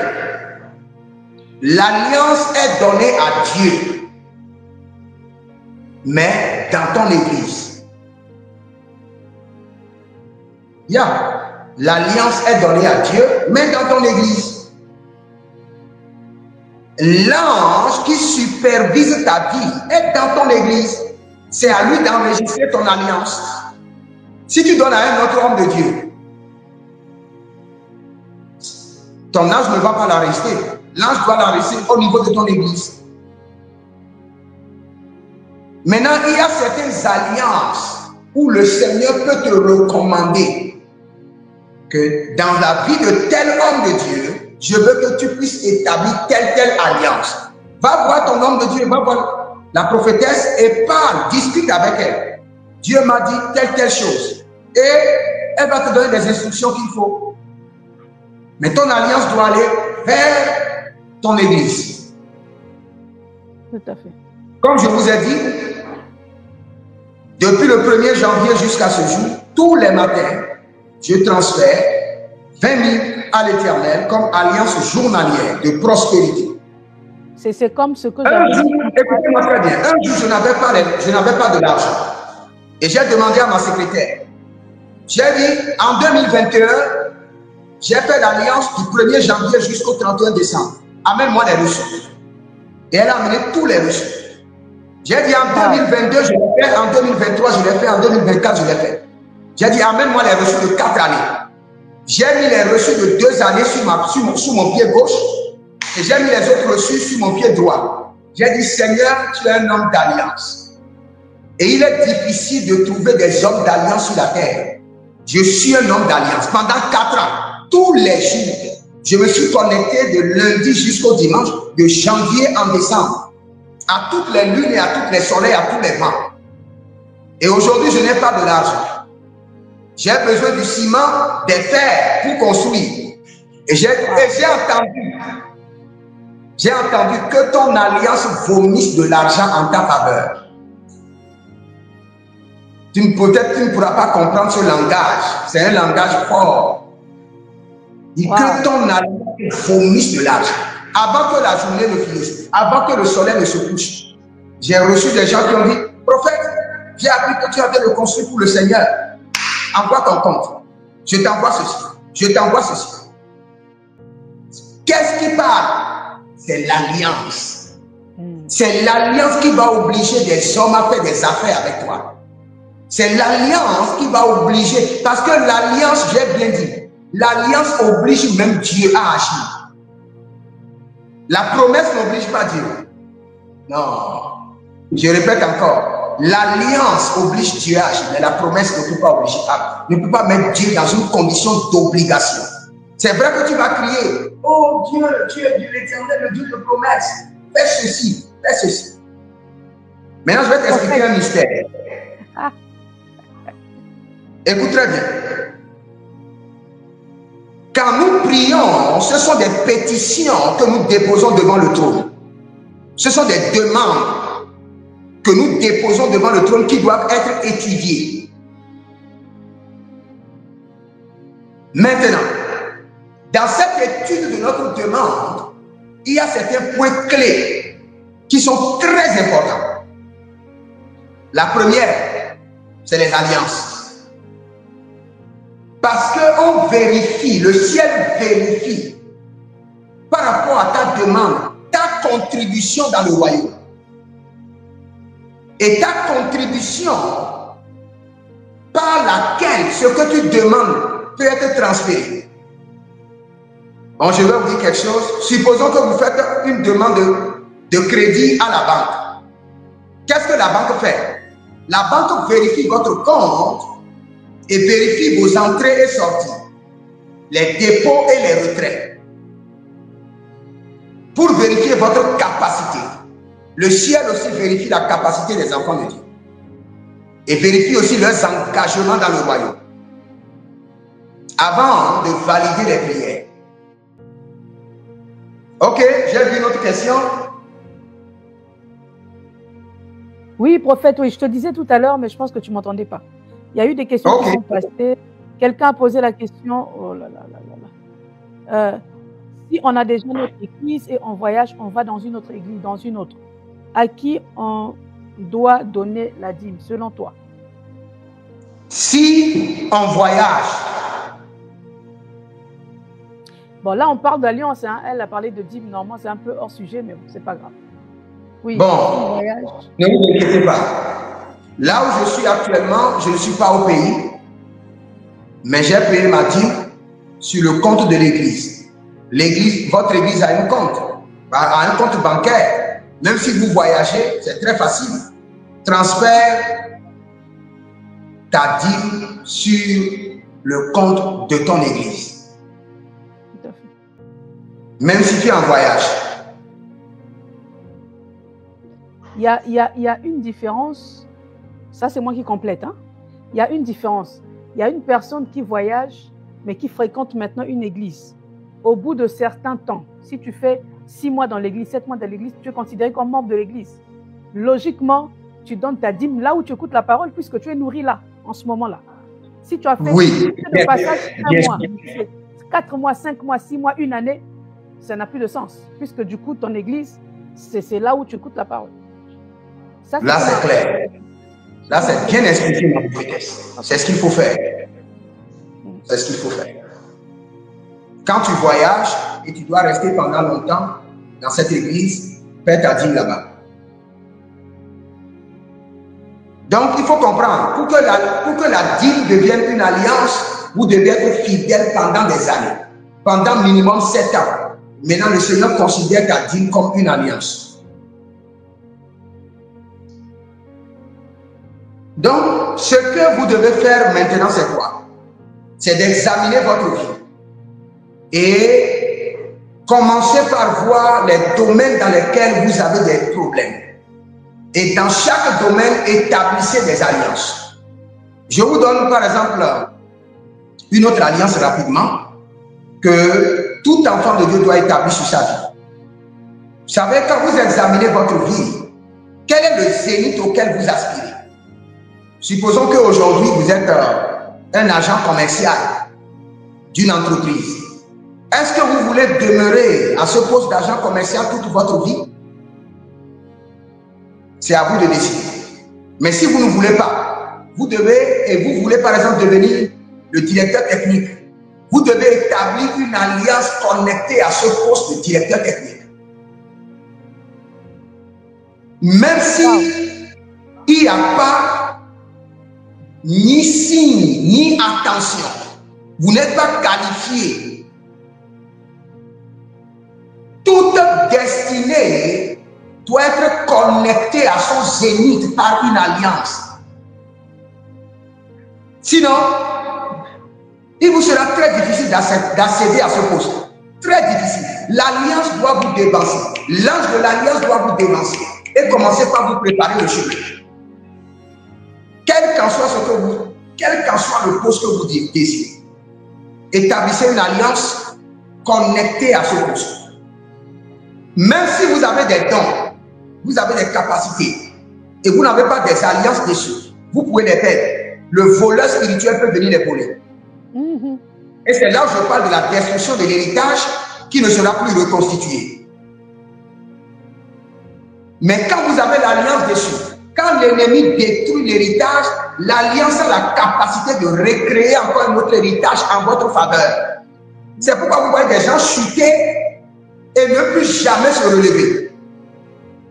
L'alliance est donnée à Dieu, mais dans ton église. L'alliance est donnée à Dieu, mais dans ton église. L'ange qui supervise ta vie est dans ton église. C'est à lui d'enregistrer ton alliance. Si tu donnes à un autre homme de Dieu, ton ange ne va pas l'enregistrer. L'ange doit l'enregistrer au niveau de ton église. Maintenant, il y a certaines alliances où le Seigneur peut te recommander que dans la vie de tel homme de Dieu, je veux que tu puisses établir telle alliance. Va voir ton homme de Dieu, va voir la prophétesse et parle, discute avec elle. Dieu m'a dit telle chose. Et elle va te donner des instructions qu'il faut. Mais ton alliance doit aller vers ton église. Tout à fait. Comme je vous ai dit, depuis le 1er janvier jusqu'à ce jour, tous les matins, je transfère 20 000 à l'Éternel comme alliance journalière de prospérité. C'est comme ce que j'avais dit. Écoutez-moi très bien. Un jour, je n'avais pas de l'argent. Et j'ai demandé à ma secrétaire. J'ai dit, en 2021, j'ai fait l'alliance du 1er janvier jusqu'au 31 décembre. Amène-moi les reçus. Et elle a amené tous les reçus. J'ai dit, en 2022, je l'ai fait. En 2023, je l'ai fait. En 2024, je l'ai fait. J'ai dit, amène-moi les reçus de 4 années. J'ai mis les reçus de 2 années sur mon pied gauche. Et j'ai mis les autres reçus sur mon pied droit. J'ai dit, Seigneur, tu es un homme d'alliance. Et il est difficile de trouver des hommes d'alliance sur la terre. Je suis un homme d'alliance. Pendant 4 ans, tous les jours, je me suis connecté de lundi jusqu'au dimanche, de janvier en décembre, à toutes les lunes et à tous les soleils, à tous les vents. Et aujourd'hui, je n'ai pas de l'argent. J'ai besoin du ciment, des fers pour construire. Et j'ai entendu que ton alliance vomisse de l'argent en ta faveur. Peut-être tu ne pourras pas comprendre ce langage. C'est un langage fort. Dit que ton alliance vomisse de l'argent. Avant que la journée ne finisse, avant que le soleil ne se couche, j'ai reçu des gens qui ont dit, prophète, j'ai appris que tu avais le construit pour le Seigneur. Envoie ton compte. Je t'envoie ceci. Je t'envoie ceci. Qu'est-ce qui parle? C'est l'alliance. C'est l'alliance qui va obliger des hommes à faire des affaires avec toi. C'est l'alliance qui va obliger. Parce que l'alliance, j'ai bien dit, l'alliance oblige même Dieu à agir. La promesse n'oblige pas Dieu. Non. Je répète encore. l'alliance oblige Dieu à agir, mais la promesse ne peut pas obliger, ne peut pas mettre Dieu dans une condition d'obligation. C'est vrai que tu vas crier, oh Dieu, Dieu l'Éternel, le Dieu de promesse, fais ceci, fais ceci. Maintenant, je vais t'expliquer un mystère. Écoute très bien. Quand nous prions, ce sont des pétitions que nous déposons devant le trône. Ce sont des demandes que nous déposons devant le trône qui doivent être étudiées. Maintenant, dans cette étude de notre demande, il y a certains points clés qui sont très importants. La première, c'est les alliances. Parce qu'on vérifie, le ciel vérifie par rapport à ta demande, ta contribution dans le royaume. Et ta contribution par laquelle ce que tu demandes peut être transféré. Bon, je vais vous dire quelque chose. Supposons que vous faites une demande de crédit à la banque. Qu'est-ce que la banque fait? La banque vérifie votre compte et vérifie vos entrées et sorties, les dépôts et les retraits, pour vérifier votre capacité. Le ciel aussi vérifie la capacité des enfants de Dieu et vérifie aussi leurs engagements dans le royaume avant de valider les prières. Ok, j'ai vu une autre question. Oui, prophète, oui, je te disais tout à l'heure, mais je pense que tu ne m'entendais pas. Il y a eu des questions qui sont passées. Quelqu'un a posé la question, oh là là là là là. Si on a déjà notre église et on voyage, on va dans une autre église, dans une autre, à qui on doit donner la dîme, selon toi? Si on voyage. Bon, là, on parle d'alliance. Hein. Elle a parlé de dîme. Normalement, c'est un peu hors sujet, mais bon, c'est pas grave. Oui, bon, ne vous inquiétez pas. Là où je suis actuellement, je ne suis pas au pays, mais j'ai payé ma dîme sur le compte de l'église. L'église, votre église a un compte bancaire. Même si vous voyagez, c'est très facile. Transfère ta dîme sur le compte de ton église. Même si tu es en voyage. Il y a une différence. Ça, c'est moi qui complète. Hein? Il y a une différence. Il y a une personne qui voyage, mais qui fréquente maintenant une église. Au bout de certains temps, si tu fais 6 mois dans l'église, 7 mois dans l'église, tu es considéré comme membre de l'église. Logiquement, tu donnes ta dîme là où tu écoutes la parole, puisque tu es nourri là, en ce moment-là. Si tu as fait de passage 1 mois, 4 mois, 5 mois, 6 mois, 1 année, ça n'a plus de sens, puisque du coup, ton église, c'est là où tu écoutes la parole. Ça, là, c'est clair. Là, c'est bien expliqué, ma prophétesse. C'est ce qu'il faut faire. C'est ce qu'il faut faire. Quand tu voyages et tu dois rester pendant longtemps dans cette église, fais ta dîme là-bas. Donc, il faut comprendre, pour que la dîme devienne une alliance, vous devez être fidèle pendant des années, pendant minimum 7 ans. Maintenant, le Seigneur considère ta dîme comme une alliance. Donc, ce que vous devez faire maintenant, c'est quoi? C'est d'examiner votre vie et commencer par voir les domaines dans lesquels vous avez des problèmes. Et dans chaque domaine, établissez des alliances. Je vous donne par exemple une autre alliance rapidement que tout enfant de Dieu doit établir sur sa vie. Vous savez, quand vous examinez votre vie, quel est le zénith auquel vous aspirez? Supposons qu'aujourd'hui, vous êtes un agent commercial d'une entreprise. Est-ce que vous voulez demeurer à ce poste d'agent commercial toute votre vie? C'est à vous de décider. Mais si vous ne voulez pas, vous devez, et vous voulez par exemple devenir le directeur technique, vous devez établir une alliance connectée à ce poste de directeur technique. Même si il n'y a pas ni signe, ni attention, vous n'êtes pas qualifié. Toute destinée doit être connecté à son zénith par une alliance. Sinon, il vous sera très difficile d'accéder à ce poste. Très difficile. L'alliance doit vous dévancer. L'ange de l'alliance doit vous dévancer. Et commencer par vous préparer le chemin. Quel qu'en soit le poste que vous désirez, établissez une alliance connectée à ce poste. Même si vous avez des dons, vous avez des capacités, et vous n'avez pas des alliances dessus, vous pouvez les perdre. Le voleur spirituel peut venir les voler. Et c'est là où je parle de la destruction de l'héritage qui ne sera plus reconstitué. Mais quand vous avez l'alliance dessus, quand l'ennemi détruit l'héritage, l'alliance a la capacité de recréer encore un autre héritage en votre faveur. C'est pourquoi vous voyez des gens chuter et ne plus jamais se relever.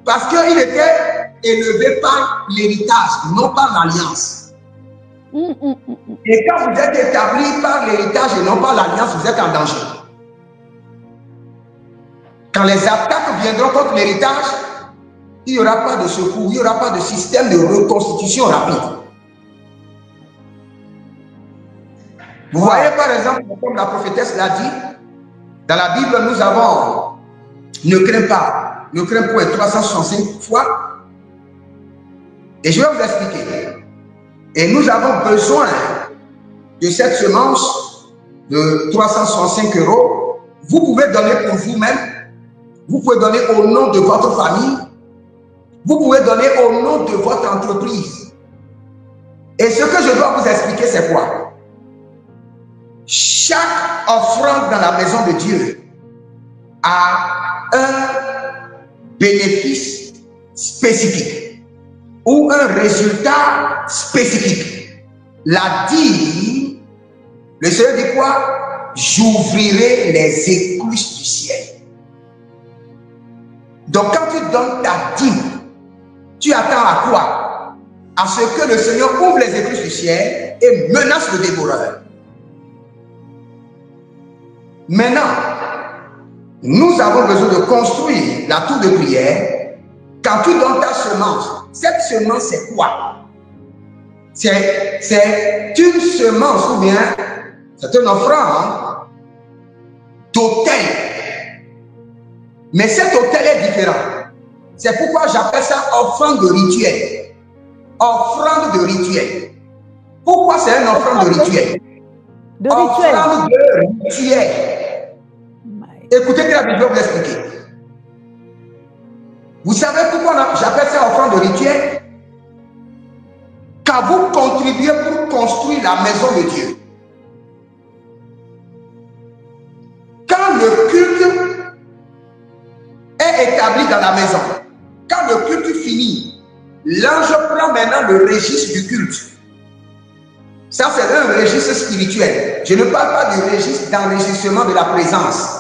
Parce qu'il était élevé par l'héritage, non par l'alliance. Et quand vous êtes établi par l'héritage et non par l'alliance, vous êtes en danger. Quand les attaques viendront contre l'héritage, il n'y aura pas de secours, il n'y aura pas de système de reconstitution rapide. Vous voyez par exemple, comme la prophétesse l'a dit, dans la Bible nous avons ne crains pas, ne crains point 365 fois. Et je vais vous expliquer. Et nous avons besoin de cette semence de 365 €. Vous pouvez donner pour vous-même, vous pouvez donner au nom de votre famille, vous pouvez donner au nom de votre entreprise. Et ce que je dois vous expliquer, c'est quoi? Chaque offrande dans la maison de Dieu a un bénéfice spécifique ou un résultat spécifique. La dîme, le Seigneur dit quoi? J'ouvrirai les écluses du ciel. Donc quand tu donnes ta dîme, tu attends à quoi? À ce que le Seigneur ouvre les écluses du ciel et menace le dévoreur. Maintenant, nous avons besoin de construire la tour de prière. Quand tu donnes ta semence, cette semence c'est quoi? C'est une semence ou bien c'est une offrande d'autel. Mais cet autel est différent. C'est pourquoi j'appelle ça offrande de rituel. Offrande de rituel. Pourquoi c'est une offrande de rituel? Offrande de rituel. Écoutez que la Bible vous l'expliquer. Vous savez pourquoi j'appelle ça offrande de rituel? Quand vous contribuez pour construire la maison de Dieu. Quand le culte est établi dans la maison, quand le culte finit, l'ange prend maintenant le registre du culte. Ça, c'est un registre spirituel. Je ne parle pas du registre d'enregistrement de la présence.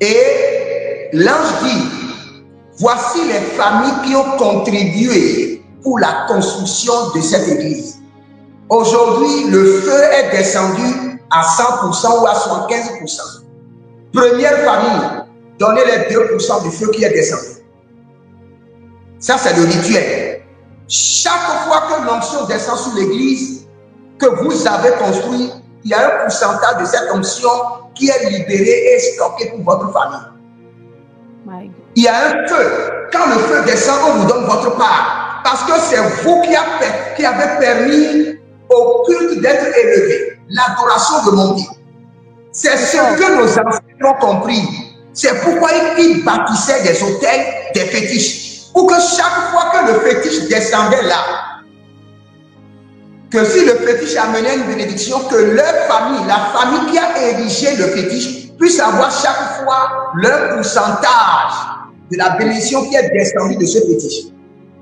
Et l'ange dit, voici les familles qui ont contribué pour la construction de cette église. Aujourd'hui, le feu est descendu à 100% ou à 75%. Première famille, donnez les 2% du feu qui est descendu. Ça, c'est le rituel. Chaque fois que l'onction descend sur l'église que vous avez construite, il y a un pourcentage de cette onction qui est libéré et stocké pour votre famille. Il y a un feu. Quand le feu descend, on vous donne votre part. Parce que c'est vous qui avez permis au culte d'être élevé. L'adoration de mon Dieu. C'est ce que nos ancêtres ont compris. C'est pourquoi ils bâtissaient des autels, des fétiches. Pour que chaque fois que le fétiche descendait là, que si le fétiche amenait une bénédiction, que leur famille, la famille qui a érigé le fétiche, puisse avoir chaque fois leur pourcentage de la bénédiction qui est descendue de ce fétiche.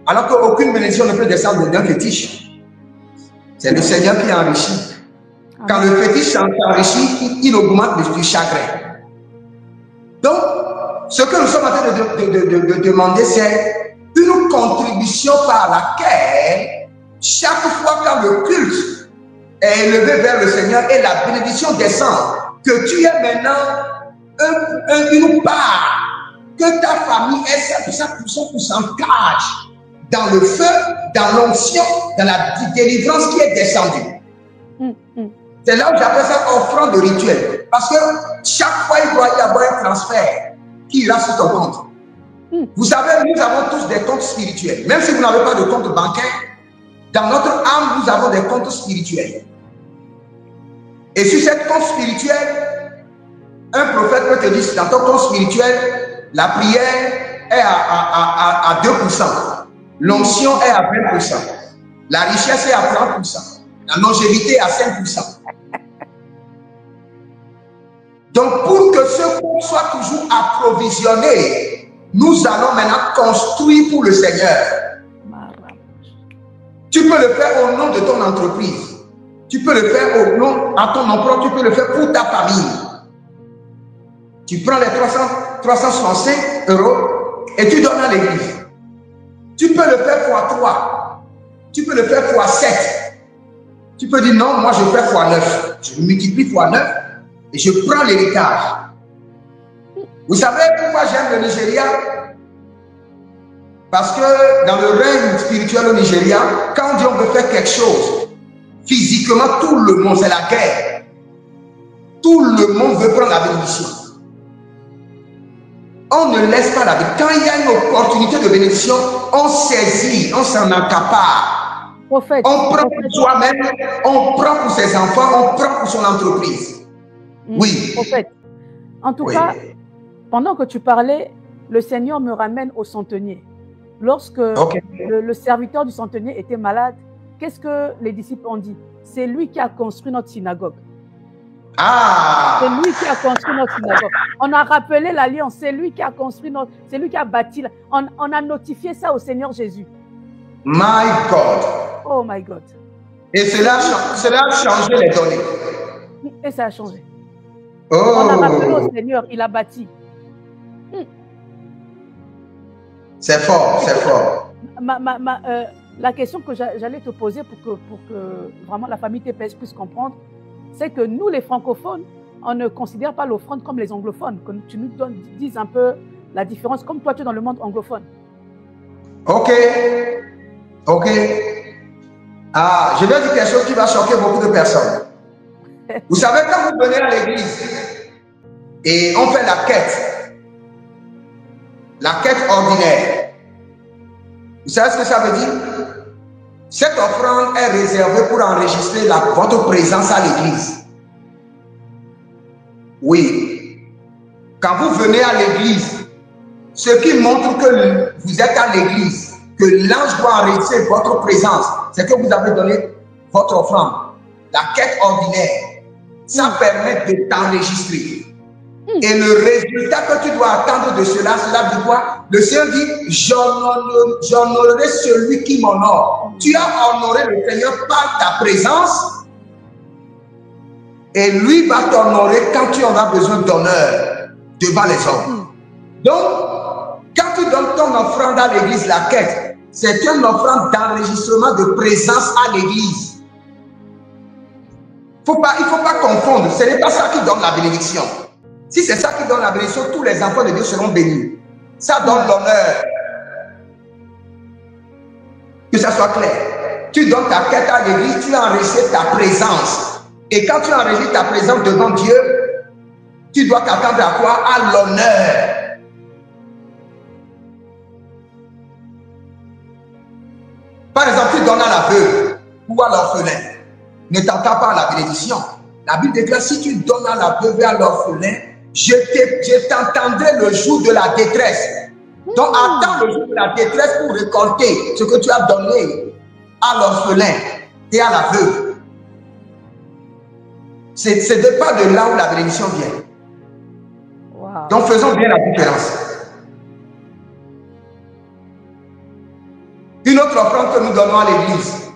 Alors qu'aucune bénédiction ne peut descendre d'un fétiche. C'est le Seigneur qui enrichit. Quand le fétiche s'enrichit, il augmente du chagrin. Donc, ce que nous sommes en train de demander, c'est une contribution par laquelle, chaque fois quand le culte est élevé vers le Seigneur et la bénédiction descend, que tu aies maintenant une part que ta famille ait 100% pourcentage dans le feu, dans l'onction, dans la délivrance qui est descendue. C'est là où j'appelle ça offrande de rituel. Parce que chaque fois, il doit y avoir un transfert qui ira sur ton compte. Vous savez, nous avons tous des comptes spirituels. Même si vous n'avez pas de compte bancaire, dans notre âme, nous avons des comptes spirituels. Et sur cette compte spirituel, un prophète peut te dire, dans ton compte spirituel, la prière est à 2%. L'onction est à 20%. La richesse est à 30%. La longévité est à 5%. Donc, pour que ce compte soit toujours approvisionné, nous allons maintenant construire pour le Seigneur. Tu peux le faire au nom de ton entreprise. Tu peux le faire au nom à ton emploi. Tu peux le faire pour ta famille. Tu prends les 365 € et tu donnes à l'église. Tu peux le faire x3. Tu peux le faire x7. Tu peux dire non, moi je fais x9. Je multiplie x9 et je prends l'héritage. Vous savez pourquoi j'aime le Nigeria? Parce que dans le règne spirituel au Nigeria, quand on dit on veut faire quelque chose, physiquement tout le monde, c'est la guerre. Tout le monde veut prendre la bénédiction. On ne laisse pas la bénédiction. Quand il y a une opportunité de bénédiction, on saisit, on s'en accapare. Prophète, on prend pour soi-même, on prend pour ses enfants, on prend pour son entreprise. Oui. Prophète. En tout cas, pendant que tu parlais, le Seigneur me ramène au centenier. Lorsque le serviteur du centenier était malade, qu'est-ce que les disciples ont dit? C'est lui qui a construit notre synagogue. Ah! C'est lui qui a construit notre synagogue. On a rappelé l'alliance. C'est lui qui a construit notre... C'est lui qui a bâti... On a notifié ça au Seigneur Jésus. My God. Oh my God. Et cela a changé les données. Et ça a changé. Oh. On a rappelé au Seigneur, il a bâti. C'est fort, c'est fort. La question que j'allais te poser pour que vraiment la famille TPS puisse comprendre, c'est que nous, les francophones, on ne considère pas l'offrande comme les anglophones. Que tu nous dises un peu la différence, comme toi, tu es dans le monde anglophone. Ok. Ok. Ah, je vais dire quelque chose qui va choquer beaucoup de personnes. Vous savez, quand vous venez à l'église et on fait la quête ordinaire, vous savez ce que ça veut dire? Cette offrande est réservée pour enregistrer votre présence à l'église. Oui. Quand vous venez à l'église, ce qui montre que vous êtes à l'église, que l'ange doit enregistrer votre présence, c'est que vous avez donné votre offrande. La quête ordinaire, ça permet de t'enregistrer. Et le résultat que tu dois attendre de cela dit quoi? Le Seigneur dit, j'honorerai celui qui m'honore. Tu as honoré le Seigneur par ta présence. Et lui va t'honorer quand tu en as besoin d'honneur devant les hommes. Donc, quand tu donnes ton offrande à l'église, la quête, c'est une offrande d'enregistrement de présence à l'église. Il ne faut pas confondre. Ce n'est pas ça qui donne la bénédiction. Si c'est ça qui donne la bénédiction, tous les enfants de Dieu seront bénis. Ça donne l'honneur. Que ça soit clair. Tu donnes ta quête à l'église, tu enregistres ta présence. Et quand tu enregistres ta présence devant Dieu, tu dois t'attendre à quoi? À l'honneur. Par exemple, tu donnes à la veuve ou à l'orphelin. Ne t'attends pas à la bénédiction. La Bible déclare, si tu donnes à la veuve et à l'orphelin, je t'entendrai le jour de la détresse. Donc, attends le jour de la détresse pour récolter ce que tu as donné à l'orphelin et à la veuve. Ce n'est pas de là où la bénédiction vient. Wow. Donc, faisons bien la différence. Une autre offrande que nous donnons à l'église,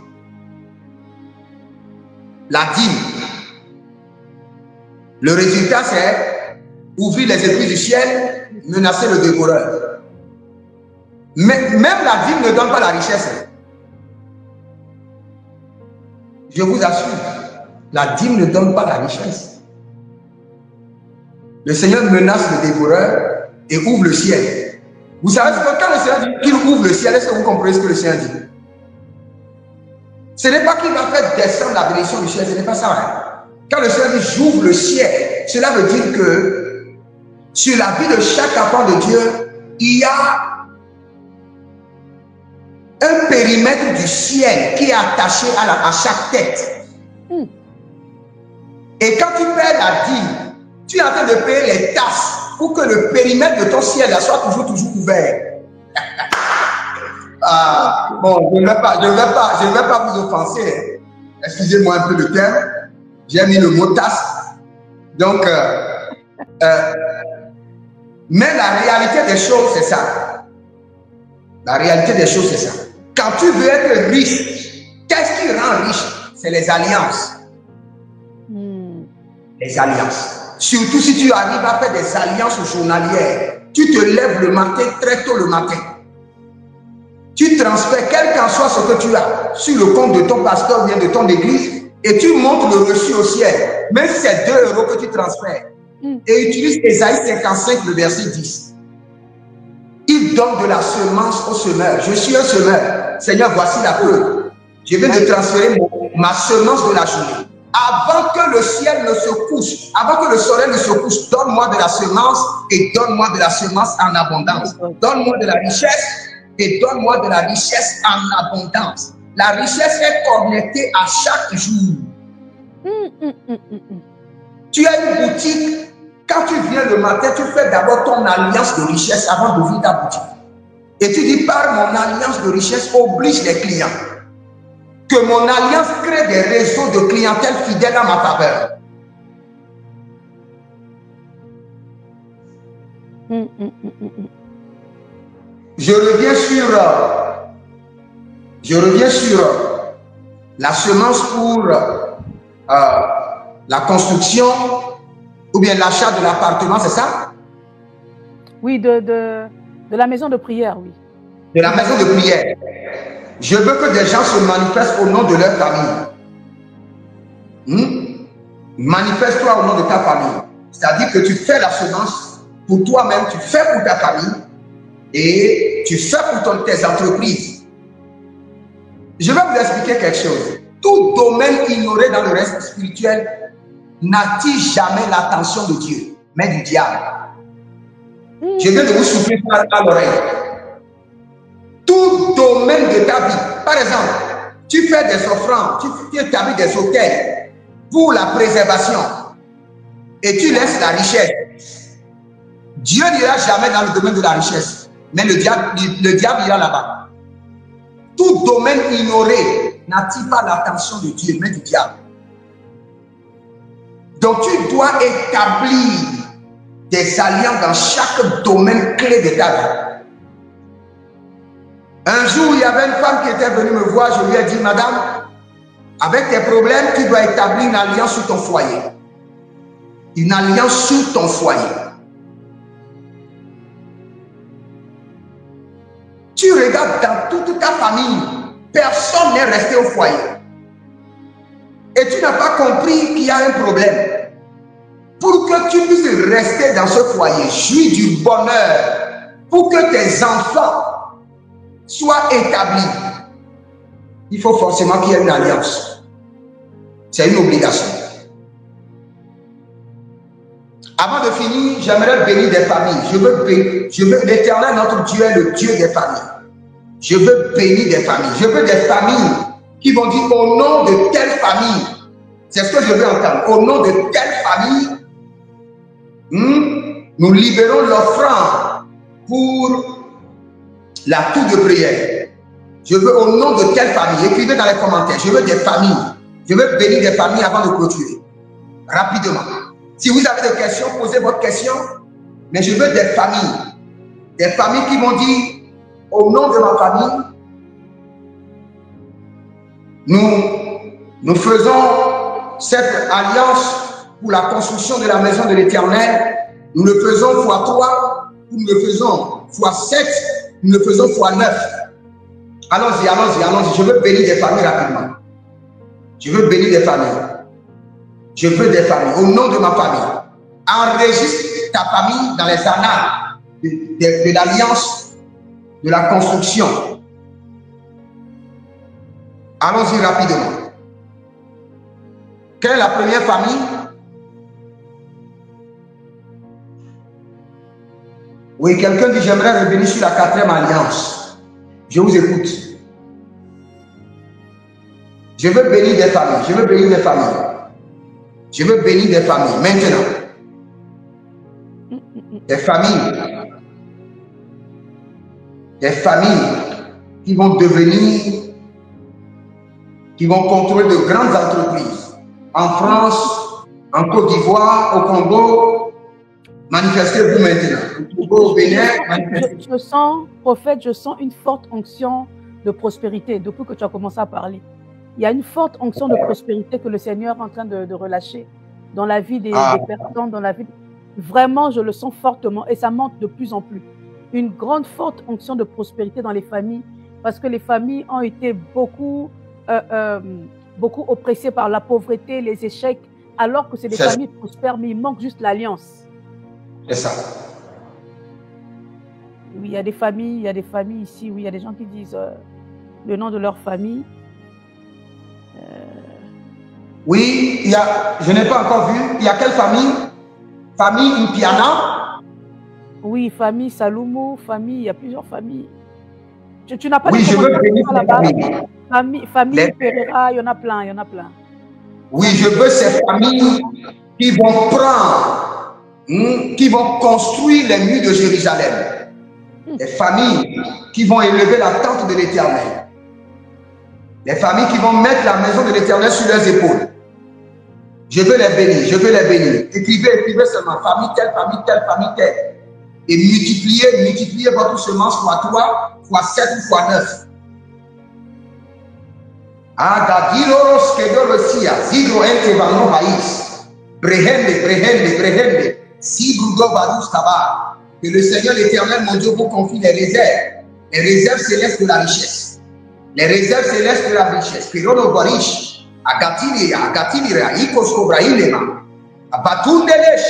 la dîme. Le résultat, c'est ouvrir les écluses du ciel, menacer le dévoreur. Mais même la dîme ne donne pas la richesse. Je vous assure, la dîme ne donne pas la richesse. Le Seigneur menace le dévoreur et ouvre le ciel. Vous savez, que quand le Seigneur dit qu'il ouvre le ciel, est-ce que vous comprenez ce que le Seigneur dit? Ce n'est pas qu'il va faire descendre la bénédiction du ciel, ce n'est pas ça. Hein? Quand le Seigneur dit j'ouvre le ciel, cela veut dire que sur la vie de chaque enfant de Dieu, il y a un périmètre du ciel qui est attaché à chaque tête. Et quand tu paies la dîme, tu es en train de payer les tasses pour que le périmètre de ton ciel soit toujours couvert. Bon, je ne vais pas vous offenser. Excusez-moi un peu le terme. J'ai mis le mot tasse. Donc, mais la réalité des choses, c'est ça. La réalité des choses, c'est ça. Quand tu veux être riche, qu'est-ce qui rend riche? C'est les alliances. Les alliances. Surtout si tu arrives à faire des alliances journalières. Tu te lèves le matin, très tôt le matin. Tu transfères, quel qu'en soit ce que tu as, sur le compte de ton pasteur ou bien de ton église, et tu montes le reçu au ciel. Même si c'est 2 € que tu transfères. Et utilise Ésaïe 55, le verset 10. Il donne de la semence au semeur. Je suis un semeur. Seigneur, voici la preuve. Je viens de transférer ma semence de la journée. Avant que le ciel ne se couche, avant que le soleil ne se couche, donne-moi de la semence et donne-moi de la semence en abondance. Donne-moi de la richesse et donne-moi de la richesse en abondance. La richesse est connectée à chaque jour. Tu as une boutique. Quand tu viens le matin, tu fais d'abord ton alliance de richesse avant d'ouvrir ta boutique. Et tu dis, par mon alliance de richesse, oblige les clients. Que mon alliance crée des réseaux de clientèle fidèles à ma faveur. Je reviens sur la semence pour la construction ou bien l'achat de l'appartement, c'est ça? Oui, de la maison de prière, oui. De la maison de prière. Je veux que des gens se manifestent au nom de leur famille. Manifeste-toi au nom de ta famille. C'est-à-dire que tu fais la semence pour toi-même, tu fais pour ta famille et tu fais pour tes entreprises. Je vais vous expliquer quelque chose. Tout domaine ignoré dans le reste spirituel n'attire jamais l'attention de Dieu, mais du diable. Je viens de vous souffler à l'oreille. Tout domaine de ta vie, par exemple, tu fais des offrandes, tu établis des hôtels pour la préservation et tu laisses la richesse. Dieu n'ira jamais dans le domaine de la richesse, mais le diable ira là-bas. Tout domaine ignoré n'attire pas l'attention de Dieu, mais du diable. Donc tu dois établir des alliances dans chaque domaine clé de ta vie. Un jour, il y avait une femme qui était venue me voir, je lui ai dit, madame, avec tes problèmes, tu dois établir une alliance sur ton foyer. Une alliance sur ton foyer. Tu regardes dans toute ta famille, personne n'est resté au foyer. Et tu n'as pas compris qu'il y a un problème. Pour que tu puisses rester dans ce foyer, jouir du bonheur, pour que tes enfants soient établis, il faut forcément qu'il y ait une alliance. C'est une obligation. Avant de finir, j'aimerais bénir des familles. L'Éternel, notre Dieu, est le Dieu des familles. Je veux bénir des familles. Je veux des familles qui vont dire au nom de telle famille. C'est ce que je veux entendre. Au nom de telle famille, nous libérons l'offrande pour la tour de prière. Je veux au nom de telle famille. Écrivez dans les commentaires. Je veux des familles. Je veux bénir des familles avant de clôturer. Rapidement. Si vous avez des questions, posez votre question. Mais je veux des familles. Des familles qui vont dire au nom de ma famille, nous faisons cette alliance pour la construction de la maison de l'Éternel. Nous le faisons x3, nous le faisons x7, nous le faisons x9. Allons-y, allons-y, allons-y. Je veux bénir des familles rapidement. Je veux bénir des familles. Je veux des familles. Au nom de ma famille, enregistre ta famille dans les annales de l'alliance, de la construction. Allons-y rapidement. Quelle est la première famille? Oui, quelqu'un dit, j'aimerais revenir sur la 4e alliance. Je vous écoute. Je veux bénir des familles. Je veux bénir des familles. Je veux bénir des familles. Maintenant. Des familles. Des familles qui vont devenir, qui vont contrôler de grandes entreprises. En France, en Côte d'Ivoire, au Congo. Manifestez-vous maintenant. Au Bénin, je sens, prophète, je sens une forte onction de prospérité depuis que tu as commencé à parler. Il y a une forte onction de prospérité que le Seigneur est en train de relâcher dans la vie des personnes, dans la vie. Vraiment, je le sens fortement et ça monte de plus en plus. Une grande, forte onction de prospérité dans les familles parce que les familles ont été beaucoup oppressées par la pauvreté, les échecs, alors que c'est des familles prospères, mais il manque juste l'alliance. C'est ça. Oui, il y a des familles ici, oui, il y a des gens qui disent le nom de leur famille. Oui, il y a, je n'ai pas encore vu, il y a quelle famille? Famille Impiana? Oui, famille Saloumou, famille, il y a plusieurs familles. Tu n'as pas oui, je veux bénir là-bas. Famille Pereira, il y en a plein, il y en a plein. Oui, je veux ces familles qui vont prendre, qui vont construire les murs de Jérusalem. Des familles qui vont élever la tente de l'Éternel. Des familles qui vont mettre la maison de l'Éternel sur leurs épaules. Je veux les bénir, je veux les bénir. Écrivez seulement famille telle, telle. Et multipliez votre semence fois 3, fois 7 ou fois 9. Agadiros kedorosia, zigro entevano haïs. Brehende. Sibrudo vadus tabar. Que le Seigneur l'Éternel, mon Dieu, vous confie les réserves célestes de la richesse. Les réserves célestes de la richesse. Pirono Borish, Agatinira, Ikos Kobraïlema, Abatundelesh,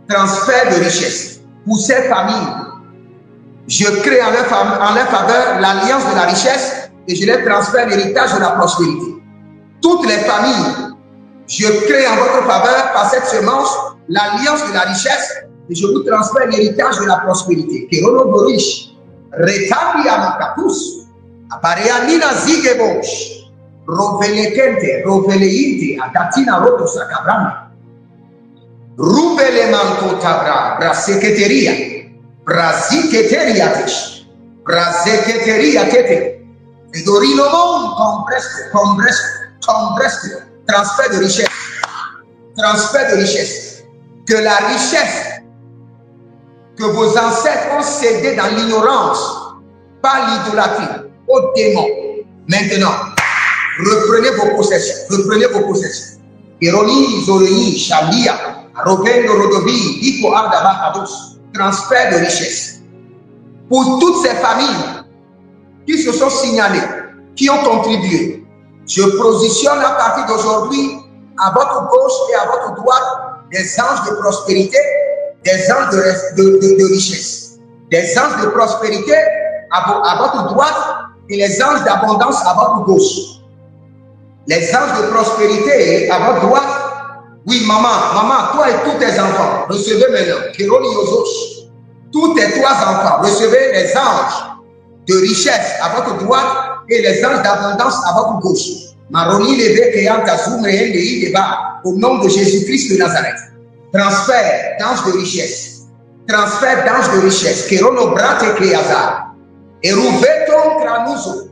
transfert de richesse. Pour ces familles, je crée en leur faveur l'alliance de la richesse et je les transfère l'héritage de la prospérité. Toutes les familles, je crée en votre faveur par cette semence l'alliance de la richesse et je vous transfère l'héritage de la prospérité. Pirono Borish, Retandi Amakatus, Apareanina Zigebosh, Rovelekente, Roveleinte, Agatina Rotosa Cabrana. Rubelemanto tabra, braseketeria, braziketeriatish, braseketeria tete, edorinomon, compresque, transfert de richesse, que la richesse que vos ancêtres ont cédée dans l'ignorance, par l'idolâtrie, aux démons. Maintenant, reprenez vos possessions, Ironi, Zoroni, Shalia, Robendo Rodovi, Iko Ardabakados, transfert de richesse. Pour toutes ces familles qui se sont signalées, qui ont contribué, je positionne à partir d'aujourd'hui à votre gauche et à votre droite des anges de prospérité, des anges de richesse, des anges de prospérité à votre droite et les anges d'abondance à votre gauche. Les anges de prospérité à votre droite. Oui, maman, toi et tous tes enfants, recevez maintenant, Kéroni Yozosh, tous tes 3 enfants, recevez les anges de richesse à votre droite et les anges d'abondance à votre gauche. Maroni Leve Keyanta Zoum Rehende Deba, au nom de Jésus-Christ de Nazareth. Transfert d'anges de richesse, Kérono Brate Kéazar, et Rouveton Kranuzo.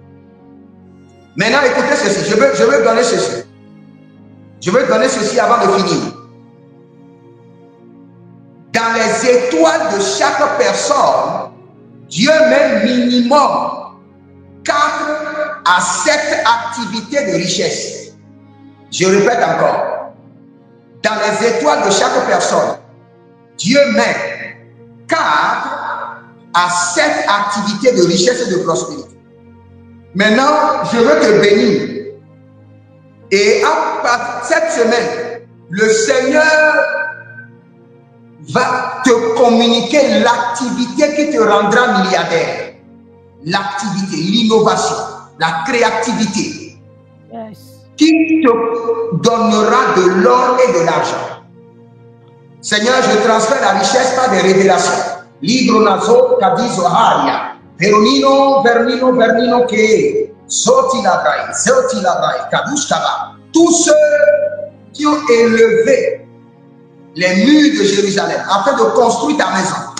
Maintenant, écoutez ceci, je veux donner ceci. Je veux donner ceci avant de finir. Dans les étoiles de chaque personne, Dieu met minimum 4 à 7 activités de richesse. Je répète encore. Dans les étoiles de chaque personne, Dieu met 4 à 7 activités de richesse et de prospérité. Maintenant, je veux te bénir. Et cette semaine, le Seigneur va te communiquer l'activité qui te rendra milliardaire. L'activité, l'innovation, la créativité. Yes. Qui te donnera de l'or et de l'argent. Seigneur, je transfère la richesse par des révélations. Libro nazo kadizo haria. Veronino, vernino, vernino ke. Zoti labrai, kadush kaba. Tous ceux qui ont élevé les murs de Jérusalem afin de construire ta maison,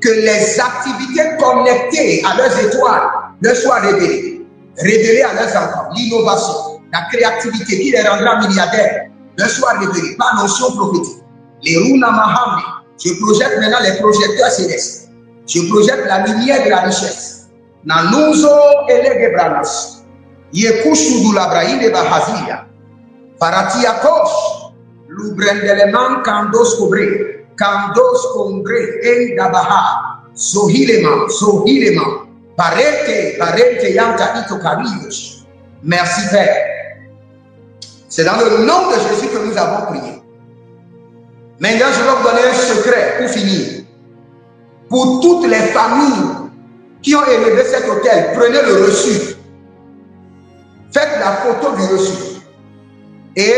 que les activités connectées à leurs étoiles leur soient révélées, révélées à leurs enfants. L'innovation, la créativité qui les rendra milliardaires leur soit révélée par notion prophétique. Les Runa Mahame, je projette maintenant les projecteurs célestes. Je projette la lumière de la richesse. Nanuzo elegebranas. Yekushu du labraï de Bahazia. Faratia kosh. Lubrendeleman kandos kobre. Kandos kongre en dabaha. Zohilema, zohilema. Parente yanta ito karios. Merci Père. C'est dans le nom de Jésus que nous avons prié. Maintenant, je vais vous donner un secret pour finir. Pour toutes les familles qui ont élevé cet hôtel, prenez le reçu. Faites la photo du reçu. Et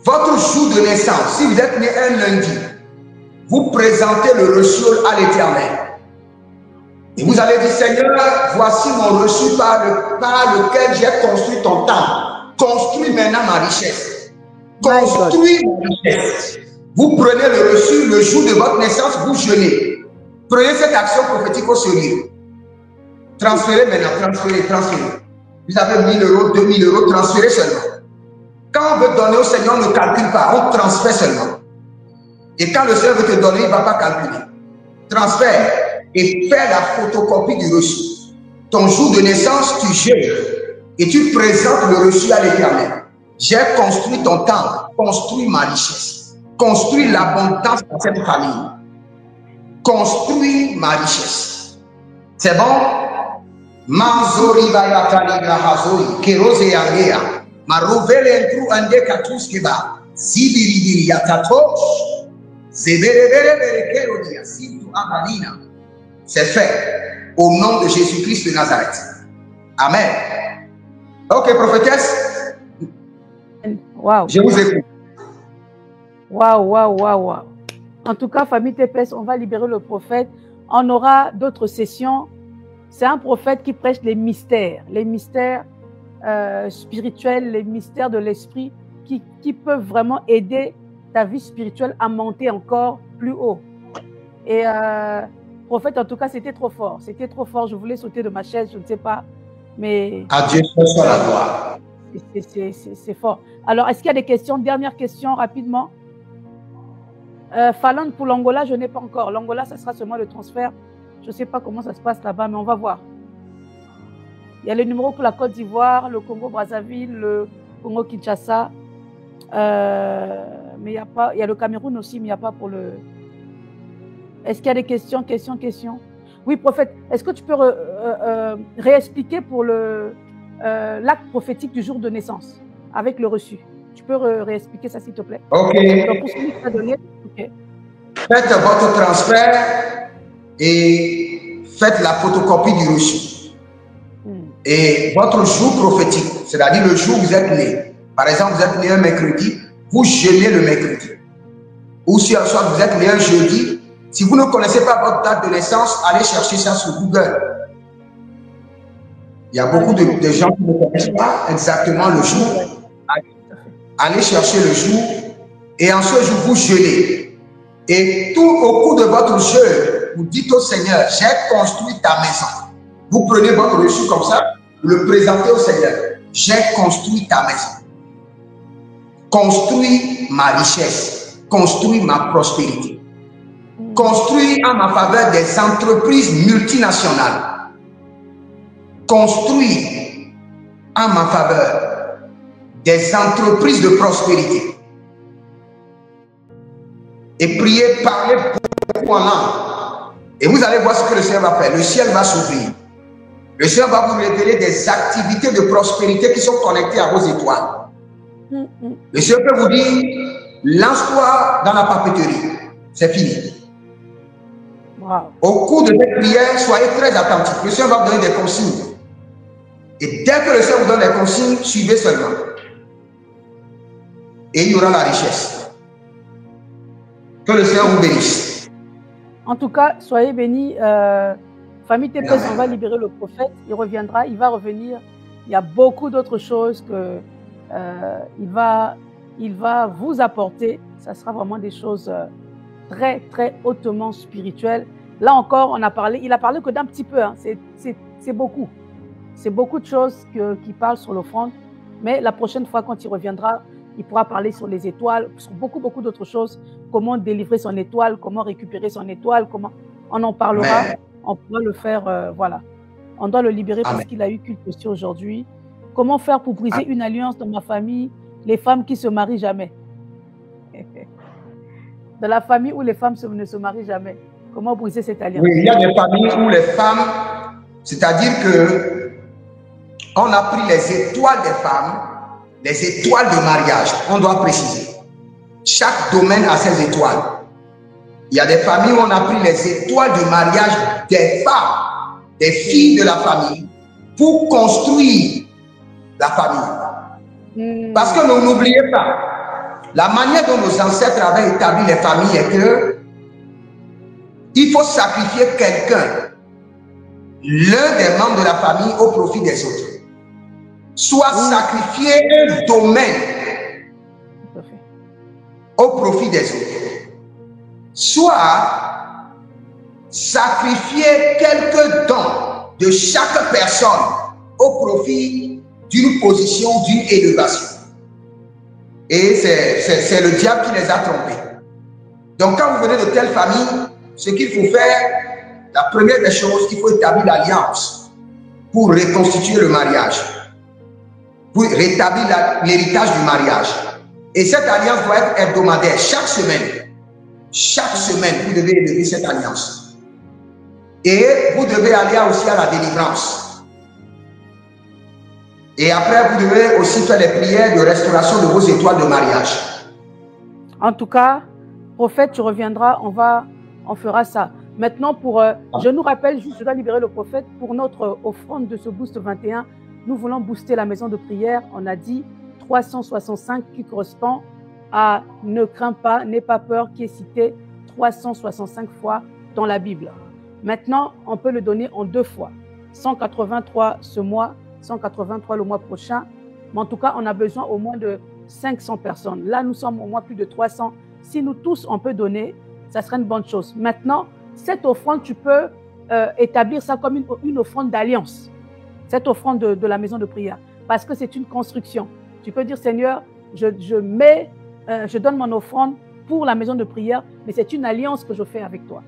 votre jour de naissance, si vous êtes né un lundi, vous présentez le reçu à l'Éternel. Et vous allez dire, Seigneur, voici mon reçu par lequel j'ai construit ton temple. Construis maintenant ma richesse. Construis ma richesse. Vous prenez le reçu le jour de votre naissance, vous jeûnez. Prenez cette action prophétique au sérieux. Transférez maintenant, transférez. Vous avez 1000 euros, 2000 euros, transférez seulement. Quand on veut donner au Seigneur, on ne calcule pas, on transfère seulement. Et quand le Seigneur veut te donner, il ne va pas calculer. Transfère et fais la photocopie du reçu. Ton jour de naissance, tu jeûnes et tu présentes le reçu à l'Éternel. J'ai construit ton temple, construis ma richesse, construis l'abondance dans cette famille, construis ma richesse. C'est bon? Manzori bayatali grahazori, kerose yangea, marovele entru ande katuskeba, zibiribiri yatatosh, zeberebere kerodia, sintu abalina. C'est fait au nom de Jésus-Christ de Nazareth. Amen. Ok, prophétesse. Wow. Je vous écoute. Wow. En tout cas, famille TPS, on va libérer le prophète. On aura d'autres sessions. C'est un prophète qui prêche les mystères spirituels, les mystères de l'esprit qui peuvent vraiment aider ta vie spirituelle à monter encore plus haut. Et prophète, en tout cas, c'était trop fort. C'était trop fort. Je voulais sauter de ma chaise, je ne sais pas. Mais à Dieu soit la gloire. C'est fort. Alors, est-ce qu'il y a des questions? Dernière question, rapidement. Falan, pour l'Angola, je n'ai pas encore. L'Angola, ça sera seulement le transfert. Je ne sais pas comment ça se passe là-bas, mais on va voir. Il y a le numéro pour la Côte d'Ivoire, le Congo-Brazzaville, le Congo-Kinshasa. Mais il y a pas. Il y a le Cameroun aussi, mais il n'y a pas pour le... Est-ce qu'il y a des questions? Oui, prophète, est-ce que tu peux réexpliquer pour l'acte prophétique du jour de naissance avec le reçu? Tu peux réexpliquer ça, s'il te plaît? Ok. Donc, pour celui qui t'a donné, ok. Faites votre transfert et faites la photocopie du reçu. Et votre jour prophétique, c'est-à-dire le jour où vous êtes né. Par exemple, vous êtes né un mercredi, vous jeûnez le mercredi. Ou si soit vous êtes né un jeudi, si vous ne connaissez pas votre date de naissance, allez chercher ça sur Google. Il y a beaucoup de gens qui ne connaissent pas exactement le jour. Allez chercher le jour et en ce jour, vous jeûnez. Et tout au cours de votre jeûne, vous dites au Seigneur, j'ai construit ta maison. Vous prenez votre reçu comme ça, vous le présentez au Seigneur. J'ai construit ta maison. Construis ma richesse. Construis ma prospérité. Construis en ma faveur des entreprises multinationales. Construis en ma faveur des entreprises de prospérité. Et priez, parlez beaucoup en langue. Et vous allez voir ce que le Seigneur va faire. Le ciel va s'ouvrir. Le Seigneur va vous révéler des activités de prospérité qui sont connectées à vos étoiles. Le Seigneur peut vous dire, lance-toi dans la papeterie. C'est fini. Wow. Au cours de cette prière, soyez très attentifs. Le Seigneur va vous donner des consignes. Et dès que le Seigneur vous donne des consignes, suivez seulement. Et il y aura la richesse. Que le Seigneur vous bénisse. En tout cas, soyez bénis. Famille TPS, on va libérer le prophète. Il reviendra, il va revenir. Il y a beaucoup d'autres choses que il va vous apporter. Ça sera vraiment des choses très, très hautement spirituelles. Là encore, il a parlé que d'un petit peu. Hein. C'est beaucoup. C'est beaucoup de choses qui parlent sur l'offrande. Mais la prochaine fois, quand il reviendra, il pourra parler sur les étoiles, sur beaucoup, beaucoup d'autres choses. Comment délivrer son étoile, comment récupérer son étoile, comment on en parlera. Mais on pourra le faire, voilà. On doit le libérer parce qu'il a eu culte aussi aujourd'hui. Comment faire pour briser une alliance dans ma famille, les femmes qui se marient jamais. Dans la famille où les femmes ne se marient jamais. Comment briser cette alliance? Oui, il y a des familles où les femmes, c'est-à-dire que on a pris les étoiles des femmes, les étoiles de mariage, on doit préciser. Chaque domaine a ses étoiles. Il y a des familles où on a pris les étoiles de mariage des femmes, des filles de la famille, pour construire la famille. Parce que n'oubliez pas, la manière dont nos ancêtres avaient établi les familles est que il faut sacrifier quelqu'un, l'un des membres de la famille, au profit des autres. Soit sacrifier un domaine au profit des autres. Soit sacrifier quelques dons de chaque personne au profit d'une position, d'une élévation. Et c'est le diable qui les a trompés. Donc quand vous venez de telle famille, ce qu'il faut faire, la première des choses, il faut établir l'alliance pour reconstituer le mariage, pour rétablir l'héritage du mariage. Et cette alliance doit être hebdomadaire, chaque semaine. Chaque semaine, vous devez élever cette alliance. Et vous devez aller aussi à la délivrance. Et après, vous devez aussi faire les prières de restauration de vos étoiles de mariage. En tout cas, prophète, tu reviendras, on fera ça. Maintenant, je nous rappelle, juste, je dois libérer le prophète, pour notre offrande de ce Boost 21, nous voulons booster la maison de prière. On a dit 365 qui correspond à « Ne crains pas, n'aie pas peur » qui est cité 365 fois dans la Bible. Maintenant, on peut le donner en 2 fois. 183 ce mois, 183 le mois prochain. Mais en tout cas, on a besoin au moins de 500 personnes. Là, nous sommes au moins plus de 300. Si nous tous, on peut donner, ça serait une bonne chose. Maintenant, cette offrande, tu peux établir ça comme une offrande d'alliance. Cette offrande de la maison de prière. Parce que c'est une construction. Tu peux dire, Seigneur, je donne mon offrande pour la maison de prière, mais c'est une alliance que je fais avec toi.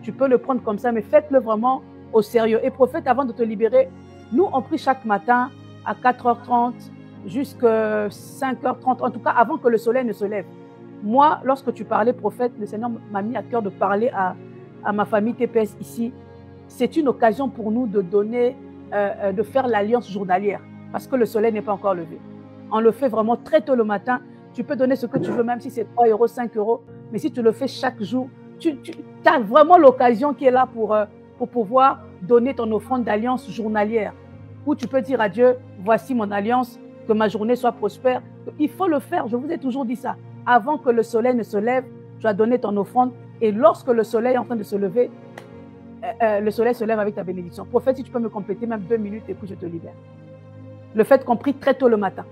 Tu peux le prendre comme ça, mais faites-le vraiment au sérieux. Et prophète, avant de te libérer, nous, on prie chaque matin à 4h30 jusqu'à 5h30, en tout cas avant que le soleil ne se lève. Moi, lorsque tu parlais, prophète, le Seigneur m'a mis à cœur de parler à ma famille TPS ici. C'est une occasion pour nous de donner, de faire l'alliance journalière, parce que le soleil n'est pas encore levé. On le fait vraiment très tôt le matin. Tu peux donner ce que tu veux, même si c'est 3 €, 5 €. Mais si tu le fais chaque jour, tu as vraiment l'occasion qui est là pour pouvoir donner ton offrande d'alliance journalière. Où tu peux dire à Dieu, voici mon alliance, que ma journée soit prospère. Il faut le faire, je vous ai toujours dit ça. Avant que le soleil ne se lève, tu as donné ton offrande. Et lorsque le soleil est en train de se lever, le soleil se lève avec ta bénédiction. Prophète, si tu peux me compléter même 2 minutes et puis je te libère. Le fait qu'on prie très tôt le matin.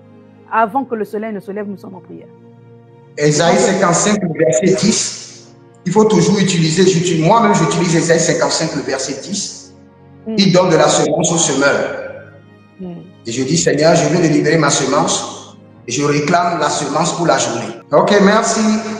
Avant que le soleil ne se lève, nous sommes en prière. Ésaïe 55, le verset 10. Il faut toujours utiliser, moi-même j'utilise Ésaïe 55, le verset 10. Il donne de la semence au semeur. Et je dis, Seigneur, je viens de libérer ma semence et je réclame la semence pour la journée. Ok, merci.